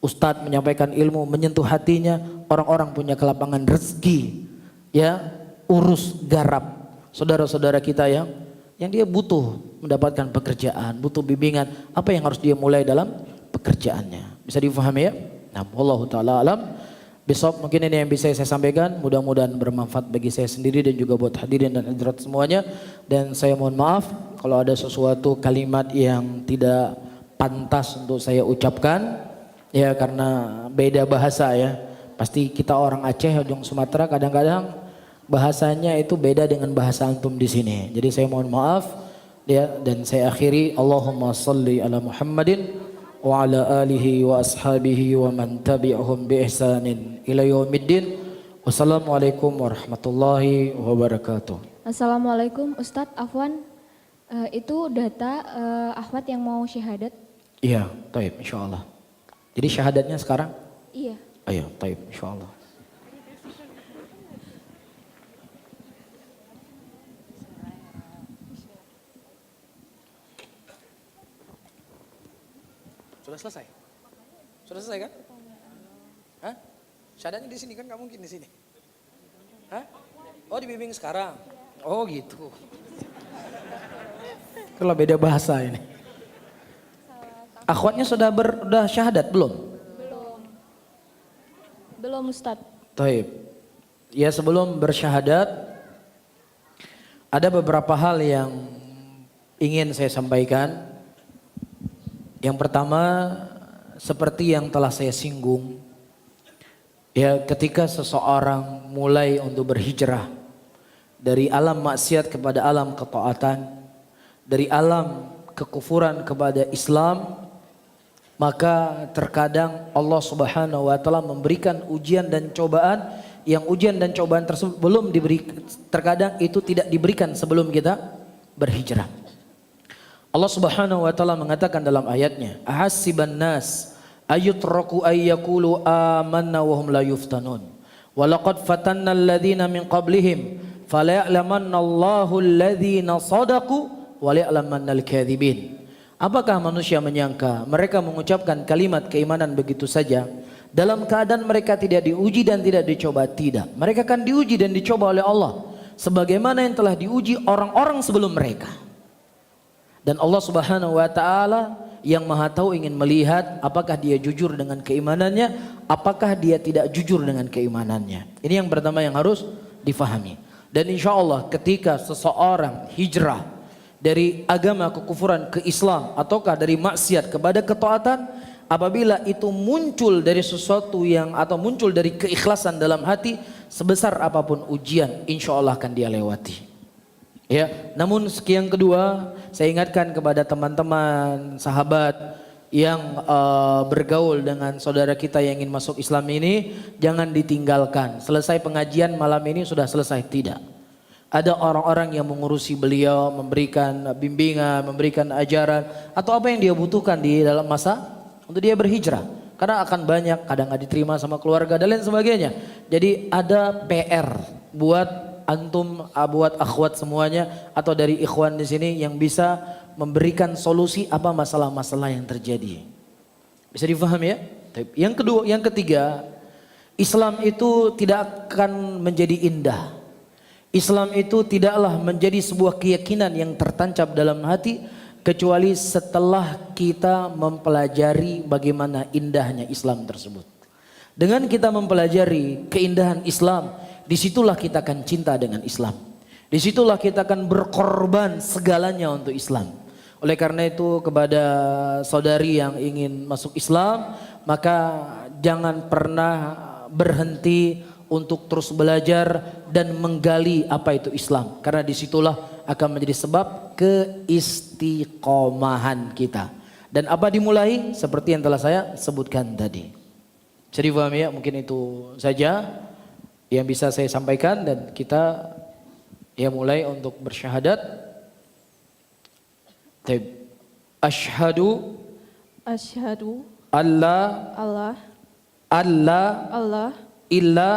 Ustadz menyampaikan ilmu, menyentuh hatinya, orang-orang punya kelapangan rezeki, ya urus garap saudara-saudara kita yang dia butuh mendapatkan pekerjaan, butuh bimbingan, apa yang harus dia mulai dalam pekerjaannya. Bisa difahami ya? Nah, wallahu taala alam. Besok mungkin ini yang bisa saya sampaikan, mudah-mudahan bermanfaat bagi saya sendiri dan juga buat hadirin dan hadirat semuanya. Dan saya mohon maaf kalau ada sesuatu kalimat yang tidak pantas untuk saya ucapkan, ya karena beda bahasa ya. Pasti kita orang Aceh, ujung Sumatera, kadang-kadang bahasanya itu beda dengan bahasa antum di sini. Jadi saya mohon maaf ya, dan saya akhiri, Allahumma salli ala Muhammadin wa ala alihi wa ashabihi wa man tabi'ahum bi ihsanin ila yaumiddin. Wassalamualaikum warahmatullahi wabarakatuh. Assalamualaikum Ustadz Afwan, itu data akhwat yang mau syahadat? Iya, taib insyaallah. Jadi syahadatnya sekarang? Iya. Ayo, taib insyaallah. Sudah selesai? Sudah selesai kan? Hah? Syahadatnya di sini kan? Gak mungkin di sini. Hah? Oh dibimbing sekarang? Oh gitu. Kalau beda bahasa ini. Akhwatnya sudah syahadat belum? Belum Ustadz. Taib. Ya sebelum bersyahadat ada beberapa hal yang ingin saya sampaikan. Yang pertama, seperti yang telah saya singgung, ya ketika seseorang mulai untuk berhijrah dari alam maksiat kepada alam ketaatan, dari alam kekufuran kepada Islam, maka terkadang Allah Subhanahu wa taala memberikan ujian dan cobaan, yang ujian dan cobaan tersebut belum diberi, terkadang itu tidak diberikan sebelum kita berhijrah. Allah Subhanahu wa taala mengatakan dalam ayatnya, ahasiban nas ayutraku ayyakulu amanna wa hum la yuftanun wa laqad fatanna alladhina min qablihim falaya'lamanna Allahu alladhina sadaqu wa laya'lamanna al-kadhibin. Apakah manusia menyangka mereka mengucapkan kalimat keimanan begitu saja dalam keadaan mereka tidak diuji dan tidak dicoba? Tidak, mereka akan diuji dan dicoba oleh Allah sebagaimana yang telah diuji orang-orang sebelum mereka. Dan Allah Subhanahu wa taala yang Maha Tahu ingin melihat apakah dia jujur dengan keimanannya, apakah dia tidak jujur dengan keimanannya. Ini yang pertama yang harus difahami. Dan insya Allah ketika seseorang hijrah dari agama kekufuran ke Islam ataukah dari maksiat kepada ketaatan, apabila itu muncul dari sesuatu yang atau muncul dari keikhlasan dalam hati, sebesar apapun ujian, insya Allah akan dia lewati. Ya, namun yang kedua, saya ingatkan kepada teman-teman, sahabat yang bergaul dengan saudara kita yang ingin masuk Islam ini, jangan ditinggalkan. Selesai pengajian malam ini sudah selesai, tidak. Ada orang-orang yang mengurusi beliau, memberikan bimbingan, memberikan ajaran, atau apa yang dia butuhkan di dalam masa untuk dia berhijrah. Karena akan banyak, kadang nggak diterima sama keluarga dan lain sebagainya. Jadi ada PR buat antum, buat akhwat semuanya, atau dari ikhwan di sini yang bisa memberikan solusi apa masalah-masalah yang terjadi. Bisa difahami ya? Yang kedua, yang ketiga, Islam itu tidak akan menjadi indah. Islam itu tidaklah menjadi sebuah keyakinan yang tertancap dalam hati kecuali setelah kita mempelajari bagaimana indahnya Islam tersebut. Dengan kita mempelajari keindahan Islam, disitulah kita akan cinta dengan Islam. Disitulah kita akan berkorban segalanya untuk Islam. Oleh karena itu kepada saudari yang ingin masuk Islam, maka jangan pernah berhenti untuk terus belajar dan menggali apa itu Islam. Karena disitulah akan menjadi sebab keistiqomahan kita. Dan apa dimulai? Seperti yang telah saya sebutkan tadi. Jadi paham ya, mungkin itu saja yang bisa saya sampaikan dan kita ya mulai untuk bersyahadat. Asyhadu alla illa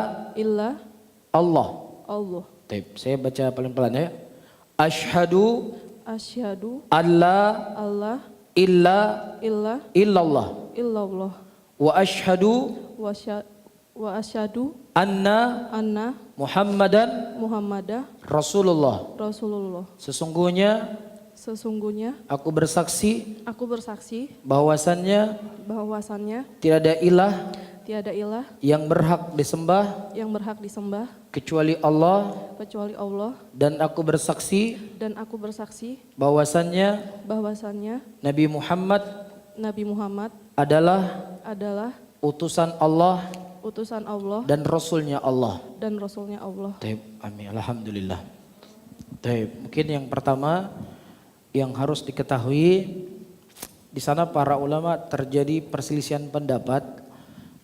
Allah. Saya baca pelan-pelan ya. Asyhadu alla illa illallah. Wa asyhadu anna Muhammadan Rasulullah. Sesungguhnya aku bersaksi bahwasannya tidak ada ilah yang berhak disembah kecuali Allah, dan aku bersaksi bahwasannya Nabi Muhammad adalah utusan Allah dan Rasulnya Allah. Amin. Alhamdulillah. Mungkin yang pertama yang harus diketahui, di sana para ulama terjadi perselisihan pendapat.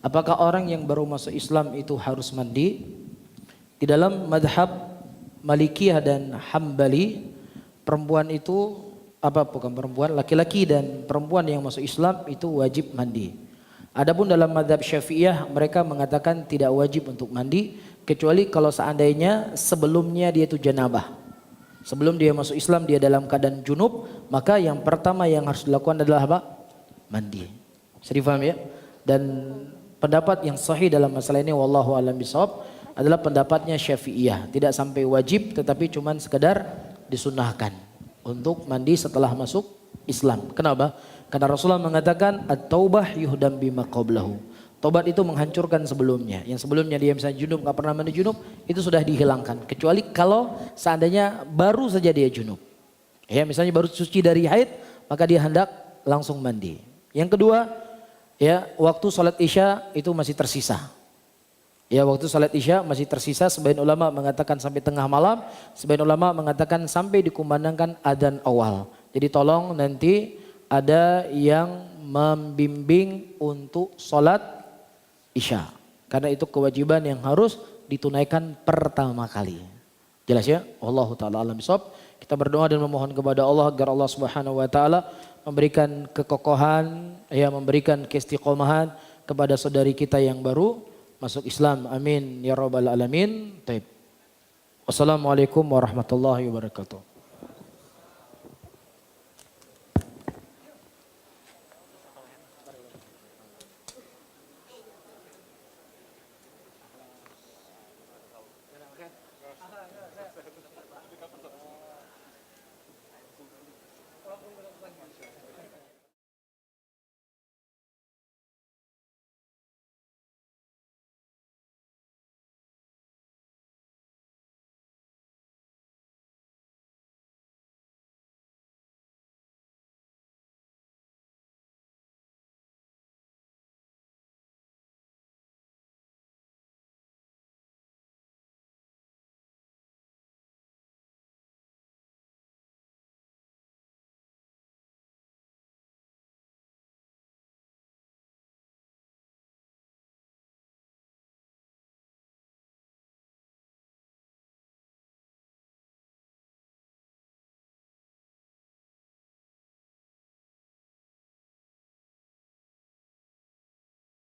Apakah orang yang baru masuk Islam itu harus mandi? Di dalam madhab Malikiyah dan Hambali, perempuan itu laki-laki dan perempuan yang masuk Islam itu wajib mandi. Adapun dalam madhab Syafi'iyah, mereka mengatakan tidak wajib untuk mandi kecuali kalau seandainya sebelumnya dia itu janabah. Sebelum dia masuk Islam dia dalam keadaan junub, maka yang pertama yang harus dilakukan adalah apa? Mandi. Bisa difaham ya? Dan pendapat yang sahih dalam masalah ini wallahu a'lam bishawab adalah pendapatnya Syafi'iyah. Tidak sampai wajib tetapi cuman sekedar disunahkan untuk mandi setelah masuk Islam. Kenapa? Karena Rasulullah mengatakan at-taubah yuhdam bima qablahu. Tobat itu menghancurkan sebelumnya. Yang sebelumnya dia misalnya junub, gak pernah mandi junub, itu sudah dihilangkan. Kecuali kalau seandainya baru saja dia junub. Ya, misalnya baru suci dari haid, maka dia hendak langsung mandi. Yang kedua, ya waktu sholat isya itu masih tersisa. Ya waktu sholat isya masih tersisa, sebagian ulama mengatakan sampai tengah malam, sebagian ulama mengatakan sampai dikumandangkan adzan awal. Jadi tolong nanti ada yang membimbing untuk sholat isya. Karena itu kewajiban yang harus ditunaikan pertama kali. Jelas ya? Wallahu ta'ala alam bishawab. Kita berdoa dan memohon kepada Allah agar Allah Subhanahu wa taala memberikan kekokohan, ya memberikan keistiqomahan kepada saudari kita yang baru masuk Islam. Amin ya rabbal alamin. Wassalamualaikum warahmatullahi wabarakatuh.